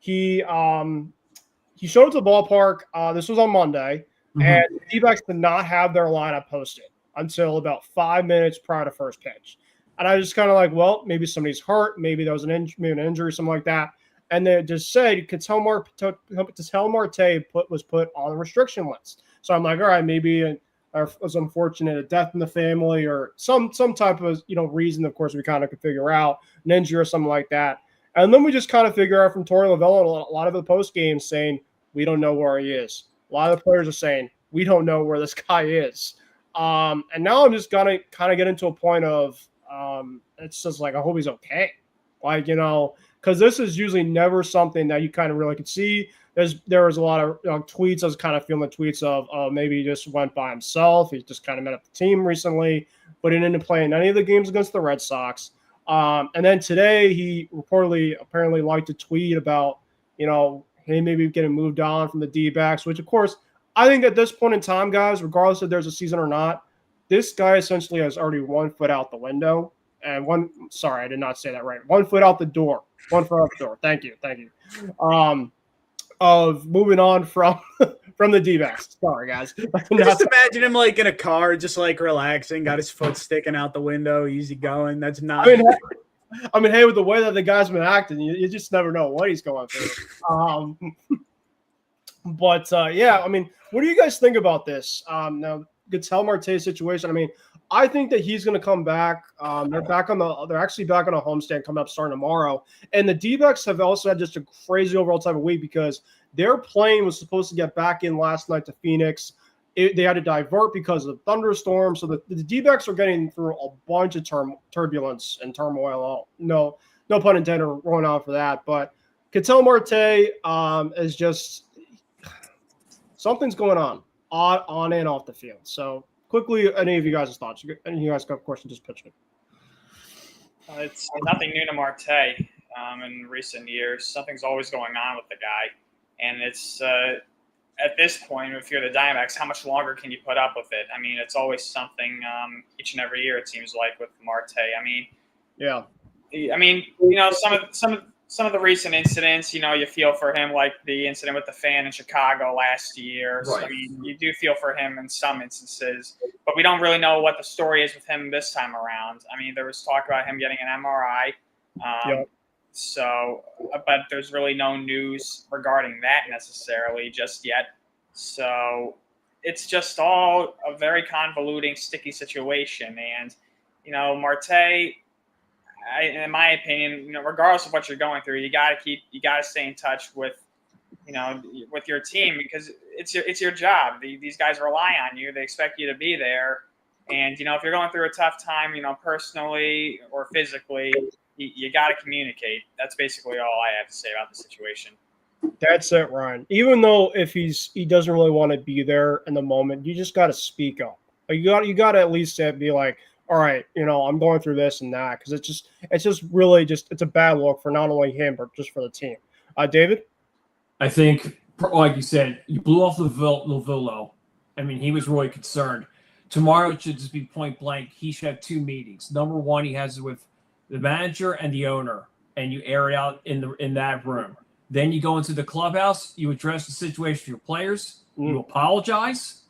He showed up to the ballpark. This was on Monday, and the D-backs did not have their lineup posted until about 5 minutes prior to first pitch. And I was just kind of like, well, maybe somebody's hurt. Maybe there was an injury, something like that. and they just said Ketel Marte was put on the restriction list. So I'm like, all right, maybe it was unfortunate, a death in the family or some type of reason. Of course, we kind of could figure out an injury or something like that. And then we just kind of figure out from Torey Lovullo and a lot of the post games saying we don't know where he is. A lot of the players are saying we don't know where this guy is. And now I'm just gonna kind of get into a point of it's just like I hope he's okay. Like, because this is usually never something that you kind of really could see. There was a lot of tweets. I was kind of feeling the tweets of maybe he just went by himself. He just kind of met up the team recently, but he didn't play in any of the games against the Red Sox. And then today he apparently liked to tweet about, hey, maybe getting moved on from the D-backs, which of course I think at this point in time, guys, regardless if there's a season or not, this guy essentially has already 1 foot out the window and I did not say that right. 1 foot out the door, 1 foot out the door. Thank you. Of moving on from the D-backs. Sorry, guys. Just imagine him like in a car, just like relaxing, got his foot sticking out the window, easy going. That's not. I mean, hey, with the way that the guy's been acting, you just never know what he's going through. But yeah, I mean, what do you guys think about this? Now, Ketel Marte situation. I mean, I think that he's going to come back. They're actually back on a homestand coming up starting tomorrow. And the D-backs have also had just a crazy overall type of week because their plane was supposed to get back in last night to Phoenix. They had to divert because of thunderstorms. So the D-backs are getting through a bunch of turbulence and turmoil. No pun intended rolling out for that. But Ketel Marte is just something's going on and off the field. So quickly, any of you guys' thoughts? Any of you guys got a question? Just pitch it. It's nothing new to Marte in recent years. Something's always going on with the guy. And it's at this point, if you're the Diamondbacks, how much longer can you put up with it? I mean, it's always something each and every year, it seems like, with Marte. I mean, yeah. I mean, some of the recent incidents, you feel for him, like the incident with the fan in Chicago last year. Right. So, I mean, you do feel for him in some instances, but we don't really know what the story is with him this time around. I mean, there was talk about him getting an MRI. Yep. So, but there's really no news regarding that necessarily just yet. So it's just all a very convoluting, sticky situation. And, Marte, in my opinion, regardless of what you're going through, you got to stay in touch with, with your team because it's your job. These guys rely on you. They expect you to be there. And, if you're going through a tough time, personally or physically, you got to communicate. That's basically all I have to say about the situation. That's it, Ryan. Even though if he doesn't really want to be there in the moment, you just got to speak up. You got to at least be like, all right, I'm going through this and that because it's just really it's a bad look for not only him but just for the team. David, I think, like you said, you blew off Lovullo. I mean, he was really concerned. Tomorrow it should just be point blank. He should have 2 meetings. Number one, he has it with the manager and the owner, and you air it out in that room. Then you go into the clubhouse, you address the situation with your players, you apologize,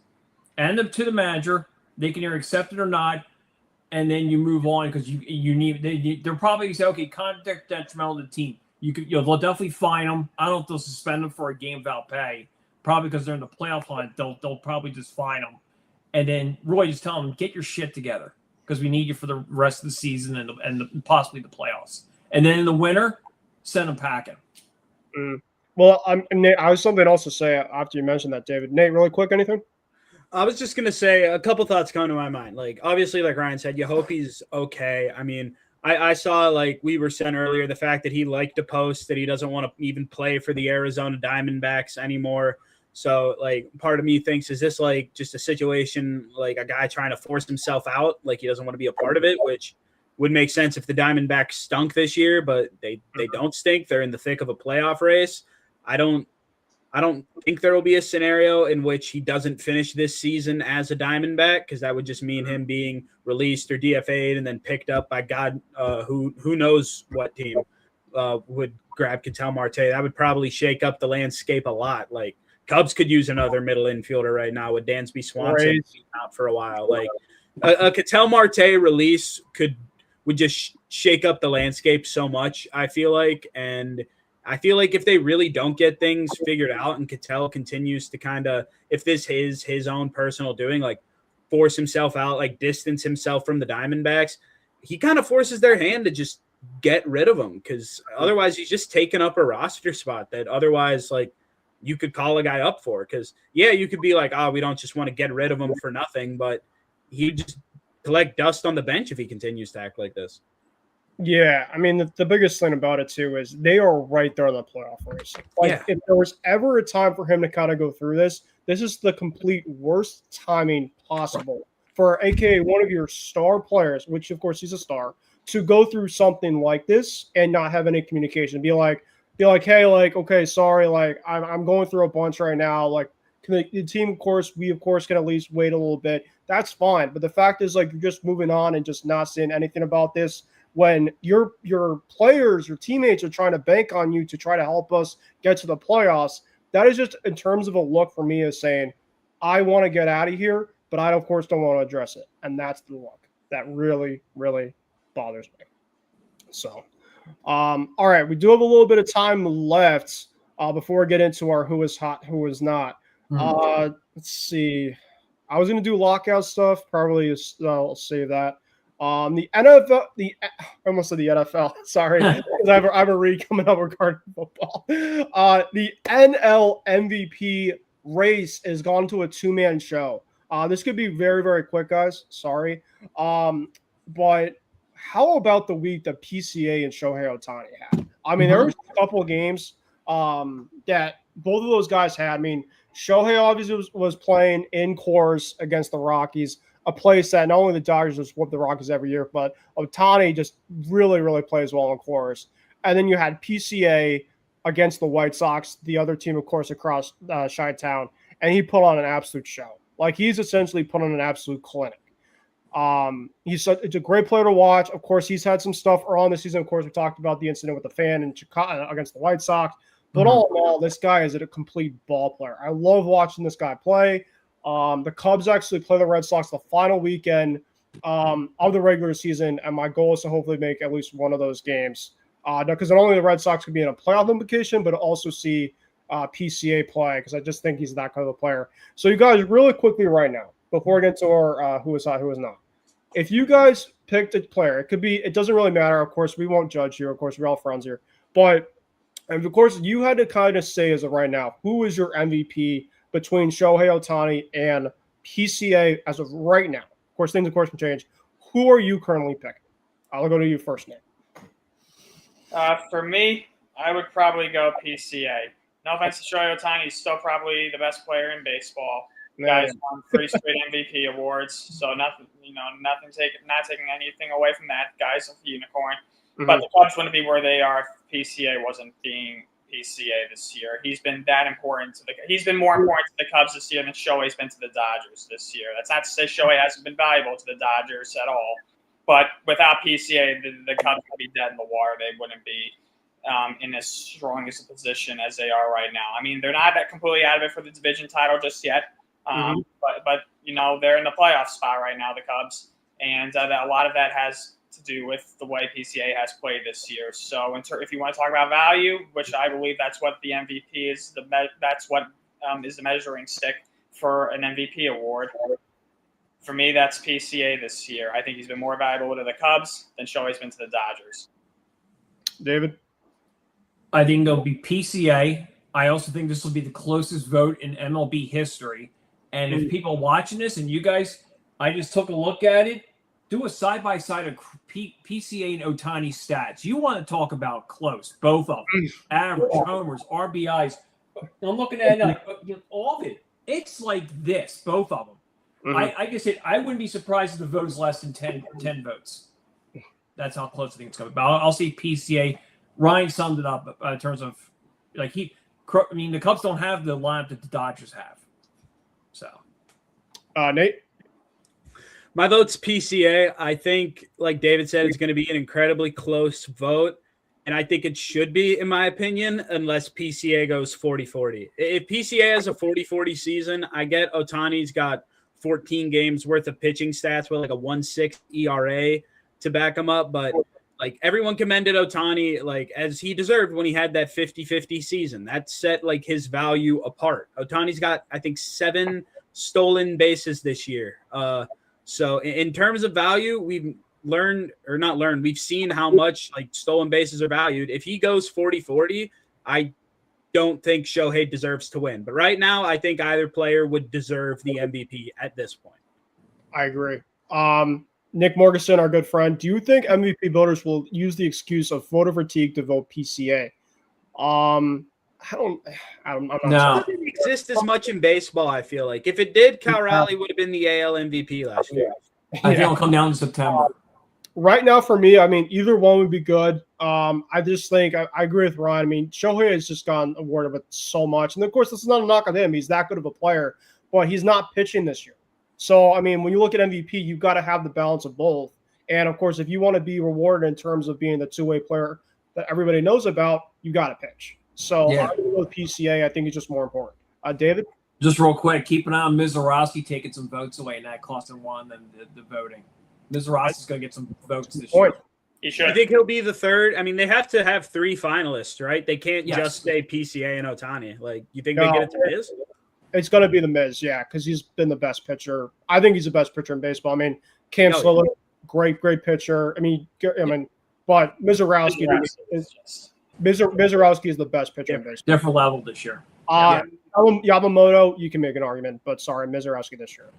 and them to the manager. They can either accept it or not, and then you move on because they're probably say, okay, conduct detrimental to the team. They'll definitely fine them. I don't know if they'll suspend them for a game without pay. Probably because they're in the playoff hunt, they'll probably just fine them, and then Roy just tell them get your shit together because we need you for the rest of the season and possibly the playoffs. And then in the winter, send them packing. Well, Nate, I have something else to say after you mentioned that, David. Nate, really quick, anything? I was just going to say a couple thoughts come to my mind. Like, obviously, like Ryan said, you hope he's okay. I mean, I saw, like we were saying earlier, the fact that he liked to post that he doesn't want to even play for the Arizona Diamondbacks anymore. So, like, part of me thinks, is this, like, just a situation, like, a guy trying to force himself out? Like, he doesn't want to be a part of it, which would make sense if the Diamondbacks stunk this year, but they don't stink. They're in the thick of a playoff race. I don't think there will be a scenario in which he doesn't finish this season as a Diamondback because that would just mean him being released or DFA'd and then picked up by God, who knows what team would grab Ketel Marte. That would probably shake up the landscape a lot. Like, Cubs could use another middle infielder right now with Dansby Swanson out for a while. Like, a Ketel Marte release would just shake up the landscape so much, I feel like, and I feel like if they really don't get things figured out and Ketel continues to kind of, if this is his own personal doing, like force himself out, like distance himself from the Diamondbacks, he kind of forces their hand to just get rid of him, because otherwise he's just taking up a roster spot that otherwise like you could call a guy up for. Because yeah, you could be like, oh, we don't just want to get rid of him for nothing, but he just collect dust on the bench if he continues to act like this. Yeah, I mean, the biggest thing about it, too, is they are right there in the playoff race. Like, if there was ever a time for him to kind of go through this, this is the complete worst timing possible for AKA one of your star players, which, of course, he's a star, to go through something like this and not have any communication. Be like, hey, like, okay, sorry, like, I'm going through a bunch right now. Like, the team, of course, we, of course, can at least wait a little bit. That's fine. But the fact is, like, you're just moving on and just not saying anything about this, when your players, your teammates are trying to bank on you to try to help us get to the playoffs. That is just, in terms of a look for me, is saying, I want to get out of here, but I, of course, don't want to address it. And that's the look that really, really bothers me. So, all right, we do have a little bit of time left before we get into our who is hot, who is not. Let's see. I was going to do lockout stuff. Probably I'll save that. The NFL, I almost said the NFL. Sorry, because I have a read coming up regarding football. The NL MVP race has gone to a two-man show. This could be very, very quick, guys. Sorry. But how about the week that PCA and Shohei Ohtani had? I mean, there was a couple of games that both of those guys had. I mean, Shohei obviously was playing in Coors against the Rockies, a place that not only the Dodgers just whoop the Rockies every year, but Ohtani just really, really plays well in Coors. And then you had PCA against the White Sox, the other team, of course, across Chi-Town, and he put on an absolute show. Like, he's essentially put on an absolute clinic. It's a great player to watch. Of course, he's had some stuff early on this season. Of course, we talked about the incident with the fan in Chicago against the White Sox. But all in all, this guy is a complete ball player. I love watching this guy play. The Cubs actually play the Red Sox the final weekend of the regular season, and my goal is to hopefully make at least one of those games. Because not only the Red Sox could be in a playoff implication, but also see PCA play, because I just think he's that kind of a player. So you guys, really quickly right now, before we get to our who is hot, who is not. If you guys picked a player, it doesn't really matter. Of course, we won't judge here. Of course, we're all friends here. But, and of course, you had to kind of say as of right now, who is your MVP between Shohei Ohtani and PCA as of right now? Of course, things, of course, can change. Who are you currently picking? I'll go to you first, Nate. For me, I would probably go PCA. No offense to Shohei Ohtani, he's still probably the best player in baseball. The guy's won 3 straight MVP awards, so not taking anything away from that. Guy's a unicorn. But the Cubs wouldn't be where they are if PCA wasn't being PCA this year. He's been that important he's been more important to the Cubs this year than Shohei's been to the Dodgers this year. That's not to say Shohei hasn't been valuable to the Dodgers at all. But without PCA, the Cubs would be dead in the water. They wouldn't be in as strong as a position as they are right now. I mean, they're not that completely out of it for the division title just yet. But you know, they're in the playoff spot right now, the Cubs. And a lot of that has to do with the way PCA has played this year. So if you want to talk about value, which I believe that's what the MVP is, that's what is the measuring stick for an MVP award. For me, that's PCA this year. I think he's been more valuable to the Cubs than Shohei's been to the Dodgers. David? I think it'll be PCA. I also think this will be the closest vote in MLB history. And if people watching this, and you guys, I just took a look at it, do a side-by-side of PCA and Ohtani stats. You want to talk about close, both of them. Average, homers, RBIs. I'm looking at it, like, all of it. It's like this, both of them. I guess I wouldn't be surprised if the vote is less than 10 votes. That's how close I think it's coming. But I'll see PCA. Ryan summed it up in terms of, like, the Cubs don't have the lineup that the Dodgers have. So, Nate? My vote's PCA. I think, like David said, it's going to be an incredibly close vote. And I think it should be, in my opinion, unless PCA goes 40-40. If PCA has a 40-40 season, I get Ohtani's got 14 games worth of pitching stats with like a 1.6 ERA to back him up. But Like everyone commended Ohtani, like as he deserved when he had that 50-50 season. That set like his value apart. Ohtani's got, I think, 7 stolen bases this year. So in terms of value, we've we've seen how much like stolen bases are valued. If he goes 40-40, I don't think Shohei deserves to win. But right now, I think either player would deserve the MVP at this point. I agree. Nick Morganson, our good friend, do you think MVP voters will use the excuse of voter fatigue to vote PCA? I'm not No. It doesn't exist as much in baseball, I feel like. If it did, Cal Raleigh would have been the AL MVP last year. I think it'll come down in September. Right now, for me, I mean, either one would be good. I just think I agree with Ryan. I mean, Shohei has just gone awarded with so much. And of course, this is not a knock on him. He's that good of a player, but he's not pitching this year. So, I mean, when you look at MVP, you've got to have the balance of both. And of course, if you want to be rewarded in terms of being the two-way player that everybody knows about, you got to pitch. So, Yeah. I'm going to go with PCA. I think it's just more important. David? Just real quick, keep an eye on Mizorowski taking some votes away, and that costing one than the voting. Mizorowski's going to get some votes this year. He should. I think he'll be the third. I mean, they have to have 3 finalists, right? They can't Yes. just say PCA and Ohtani. Like, you think they get it to Miz? It's going to be the Miz, yeah, because he's been the best pitcher. I think he's the best pitcher in baseball. I mean, Cam Sliller, great pitcher. But Mizorowski is the best pitcher in baseball. Different level this year. Yamamoto, you can make an argument, but sorry, Mizorowski this year.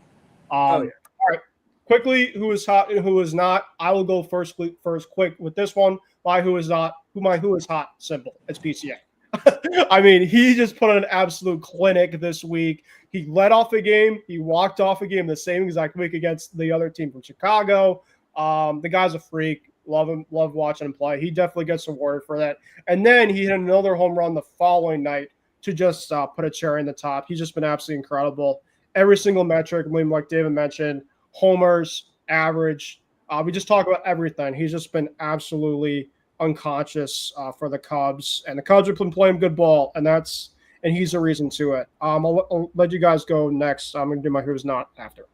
All right. Quickly, who is hot and who is not? I will go first quick with this one. My who is hot. Simple. It's PCA. I mean, he just put on an absolute clinic this week. He led off a game. He walked off a game the same exact week against the other team from Chicago. The guy's a freak. Love him. Love watching him play. He definitely gets awarded for that. And then he hit another home run the following night to just put a cherry in the top. He's just been absolutely incredible. Every single metric, like David mentioned, homers, average. We just talk about everything. He's just been absolutely unconscious for the Cubs, and the Cubs have been playing good ball, and he's a reason to it. I'll let you guys go next. I'm going to do my who's not after.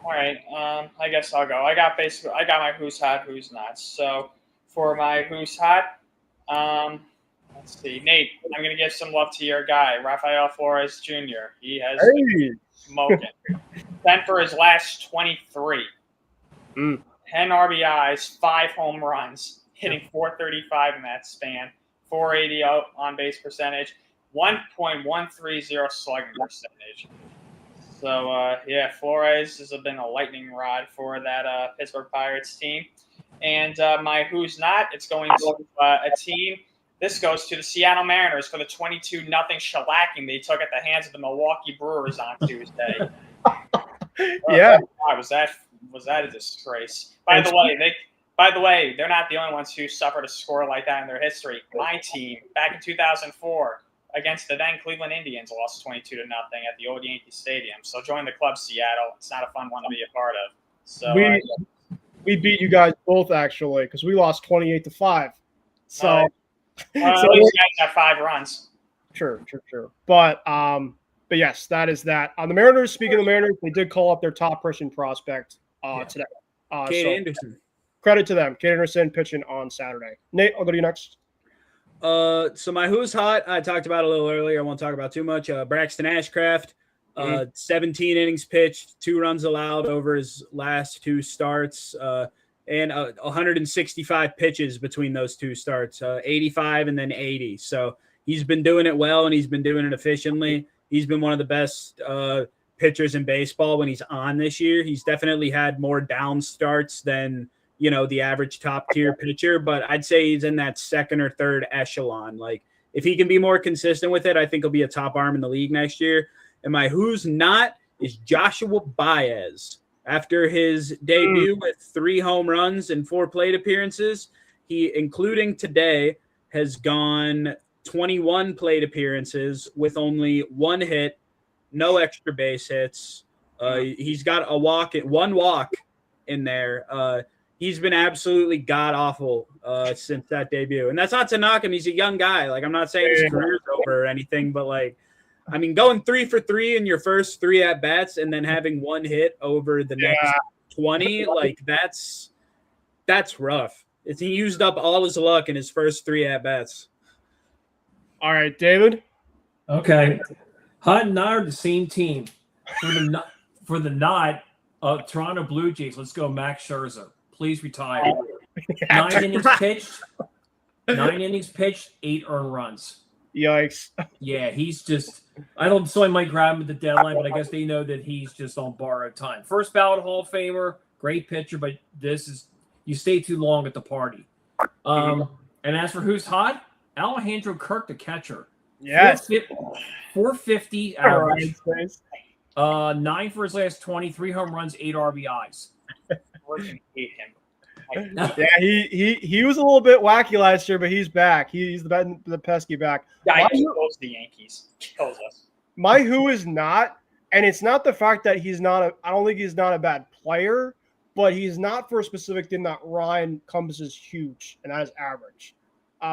All right. I guess I'll go. I got my who's hot, who's not. So for my who's hot, let's see, Nate. I'm going to give some love to your guy, Rafael Flores Jr. He has been smoking. 10 for his last 23. 10 RBIs, 5 home runs, hitting .435 in that span, .480 on base percentage, 1.130 slugging percentage. So, Flores has been a lightning rod for that Pittsburgh Pirates team. And my who's not, it's going to a team. This goes to the Seattle Mariners for the 22-0 shellacking they took at the hands of the Milwaukee Brewers on Tuesday. God, was that a disgrace? By the way, they're not the only ones who suffered a score like that in their history. My team, back in 2004, against the then Cleveland Indians, lost 22-0 at the old Yankee Stadium. So join the club, Seattle. It's not a fun one to be a part of. So we beat you guys both actually because we lost 28-5. So at least you guys have 5 runs. Sure. But yes, that is that. On the Mariners, speaking of the Mariners, they did call up their top pitching prospect today. Kate Anderson. Credit to them. Kate Anderson pitching on Saturday. Nate, I'll go to you next. So my who's hot, I talked about a little earlier. I won't talk about too much. Braxton Ashcraft, 17 innings pitched, 2 runs allowed over his last 2 starts, and 165 pitches between those 2 starts, 85 and then 80. So he's been doing it well, and he's been doing it efficiently. He's been one of the best pitchers in baseball when he's on this year. He's definitely had more down starts than the average top tier pitcher, but I'd say he's in that second or third echelon. Like if he can be more consistent with it, I think he'll be a top arm in the league next year. And my who's not is Joshua Baez. After his debut with 3 home runs and 4 plate appearances, he, including today, has gone 21 plate appearances with only 1 hit, no extra base hits. He's got one walk in there. He's been absolutely god-awful since that debut. And that's not to knock him. He's a young guy. Like, I'm not saying his career's over or anything, but, going 3 for 3 in your first 3 at-bats and then having 1 hit over the next 20, that's That's rough. He used up all his luck in his first 3 at-bats. All right, David. Okay. Hunt and I are the same team. For the nod of Toronto Blue Jays, let's go Max Scherzer. Please retire. 9 innings pitched. 9 innings pitched, 8 earned runs. Yikes. Yeah, he's just – I don't – so I might grab him at the deadline, but I guess they know that he's just on borrowed time. First ballot Hall of Famer, great pitcher, but this is – you stay too long at the party. And as for who's hot, Alejandro Kirk, the catcher. Yes. 450 average. 9 for his last 23 home runs, 8 RBIs. I hate him. Yeah, he was a little bit wacky last year, but he's back. He's the pesky back. Yeah, he kills the Yankees. Kills us. My who is not, and it's not the fact that he's not I don't think he's not a bad player, but he's not for a specific thing that Ryan encompasses huge, and that is average.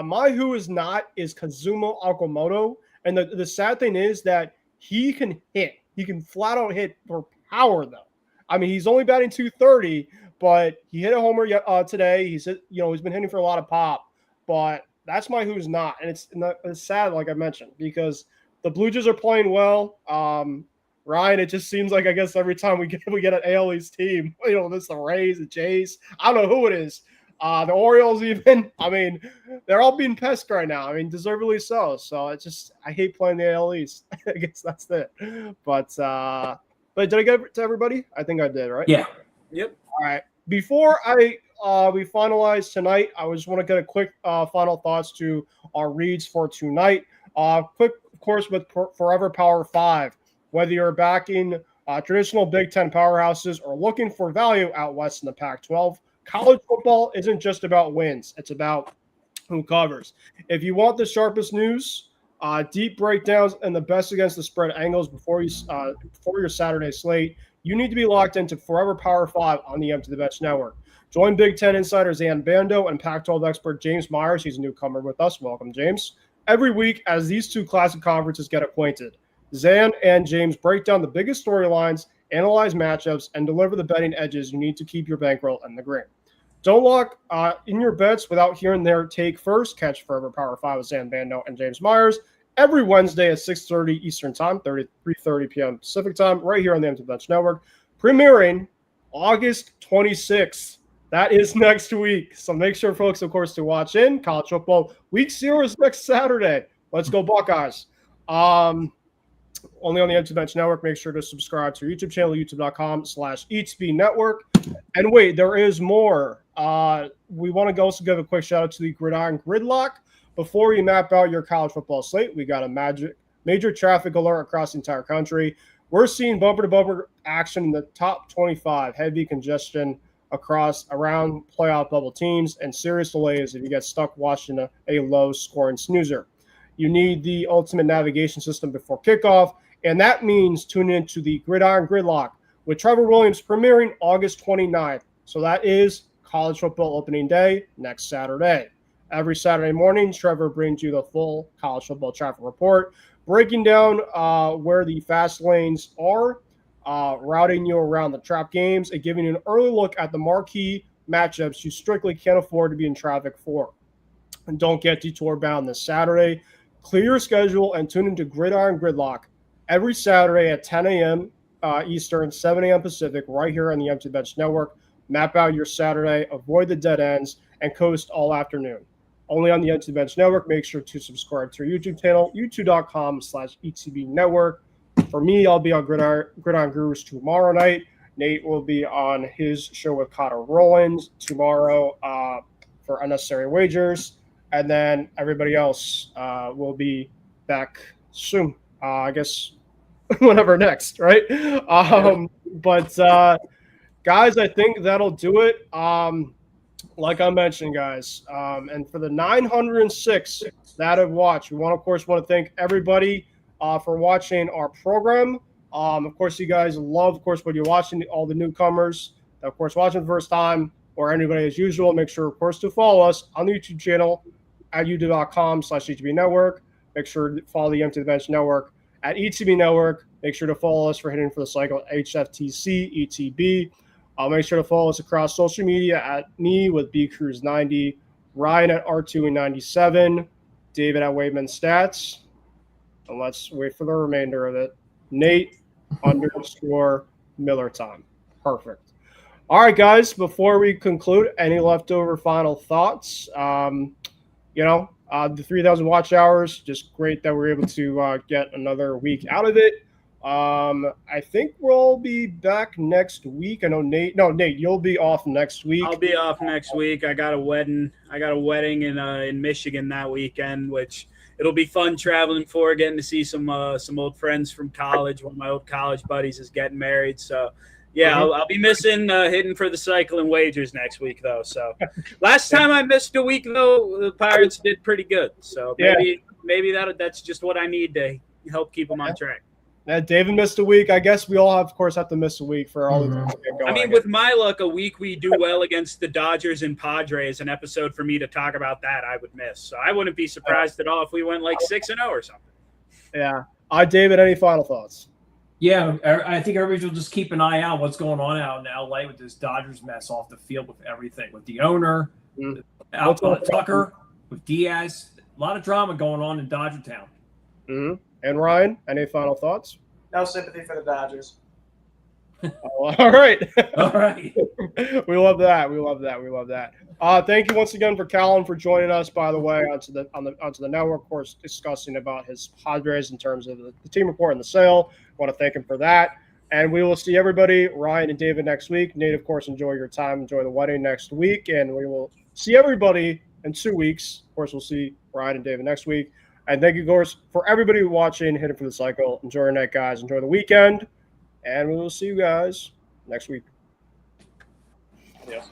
My who is not is Kazuma Okamoto, and the sad thing is that he can hit. He can flat out hit for power, though. I mean, he's only batting .230, but he hit a homer today. He's he's been hitting for a lot of pop, but that's my who's not, and it's sad, like I mentioned, because the Blue Jays are playing well. Ryan, it just seems like I guess every time we get an AL East team, this the Rays, the Jays. I don't know who it is. The Orioles even. I mean, they're all being pest right now. I mean, deservedly so. So I hate playing the AL East. I guess that's it. But did I get it to everybody? I think I did, right? Yeah. Yep. All right. Before we finalize tonight, I just want to get a quick final thoughts to our reads for tonight. Quick, of course, with Forever Power 5. Whether you're backing traditional Big Ten powerhouses or looking for value out west in the Pac-12, college football isn't just about wins. It's about who covers. If you want the sharpest news, deep breakdowns, and the best against the spread angles before your Saturday slate, you need to be locked into Forever Power 5 on the Empty the Bench Network. Join Big Ten insider Zan Bando and Pac-12 expert James Myers. He's a newcomer with us. Welcome, James. Every week, as these two classic conferences get acquainted, Zan and James break down the biggest storylines, analyze matchups, and deliver the betting edges you need to keep your bankroll in the green. Don't lock in your bets without hearing their take first. Catch Forever Power 5 with Zan Bando and James Myers every Wednesday at 6:30 Eastern Time, 3:30 p.m. Pacific Time, right here on the Empty Bench Network, premiering August 26th. That is next week. So make sure, folks, of course, to watch in. College football Week 0 is next Saturday. Let's go Buckeyes. Only on the Empty Bench Network. Make sure to subscribe to our YouTube channel, youtube.com/EatSpeed Network. And wait, there is more. We want to also give a quick shout out to the Gridiron Gridlock. Before we map out your college football slate, we got a major traffic alert across the entire country. We're seeing bumper-to-bumper action in the top 25, heavy congestion around playoff bubble teams, and serious delays if you get stuck watching a low-scoring snoozer. You need the ultimate navigation system before kickoff, and that means tuning into the Gridiron Gridlock with Trevor Williams premiering August 29th. So that is college football opening day next Saturday. Every Saturday morning, Trevor brings you the full college football traffic report, breaking down where the fast lanes are, routing you around the trap games, and giving you an early look at the marquee matchups you strictly can't afford to be in traffic for. And don't get detour bound this Saturday. Clear your schedule and tune into Gridiron Gridlock every Saturday at 10 a.m. Eastern, 7 a.m. Pacific, right here on the Empty Bench Network. Map out your Saturday, avoid the dead ends, and coast all afternoon. Only on the Empty Bench Network. Make sure to subscribe to our YouTube channel, youtube.com/ETB Network. For me, I'll be on Gridiron Gurus tomorrow night. Nate will be on his show with Connor Rowland tomorrow for Unnecessary Wagers. And then everybody else will be back soon. I guess whenever next, right? But guys, I think that'll do it. Like I mentioned, guys, and for the 906 that have watched, we want to thank everybody for watching our program. Of course, you guys love, of course, when you're watching all the newcomers, of course, watching the first time, or anybody as usual. Make sure, of course, to follow us on the YouTube channel at youtube.com/ETB Network. Make sure to follow the Empty the Bench Network at ETB Network. Make sure to follow us for Hitting for the Cycle HFTC ETB. Make sure to follow us across social media at me with bcruise90, Ryan at R297, David at Weightman Stats, and let's wait for the remainder of it. Nate _ Miller time. Perfect. All right, guys, before we conclude, any leftover final thoughts? The 3,000 watch hours, just great that we're able to get another week out of it. I think we'll be back next week. I know Nate, you'll be off next week. I'll be off next week. I got a wedding in Michigan that weekend, which it'll be fun traveling for, getting to see some old friends from college. One of my old college buddies is getting married. So, yeah, I'll be missing hitting for the cycle and wagers next week, though. So, last time I missed a week, though, the Pirates did pretty good. So, maybe that's just what I need to help keep them on track. David missed a week. I guess we all, of course, have to miss a week for all the things to get going. I mean, with my luck, a week we do well against the Dodgers and Padres, an episode for me to talk about that I would miss. So I wouldn't be surprised at all if we went like 6-0 or something. Yeah. David, any final thoughts? Yeah, I think everybody will just keep an eye out what's going on out in LA with this Dodgers mess off the field with everything, with the owner, Tucker, with Diaz. A lot of drama going on in Dodger Town. Mm-hmm. And Ryan, any final thoughts? No sympathy for the Dodgers. All right. All right. We love that. Thank you once again for Callan for joining us, by the way, onto the network, of course, discussing about his Padres in terms of the team report and the sale. I want to thank him for that. And we will see everybody, Ryan and David, next week. Nate, of course, enjoy your time. Enjoy the wedding next week. And we will see everybody in 2 weeks. Of course, we'll see Ryan and David next week. And thank you, of course, for everybody watching Hit It for the Cycle. Enjoy your night, guys. Enjoy the weekend. And we will see you guys next week. Yeah.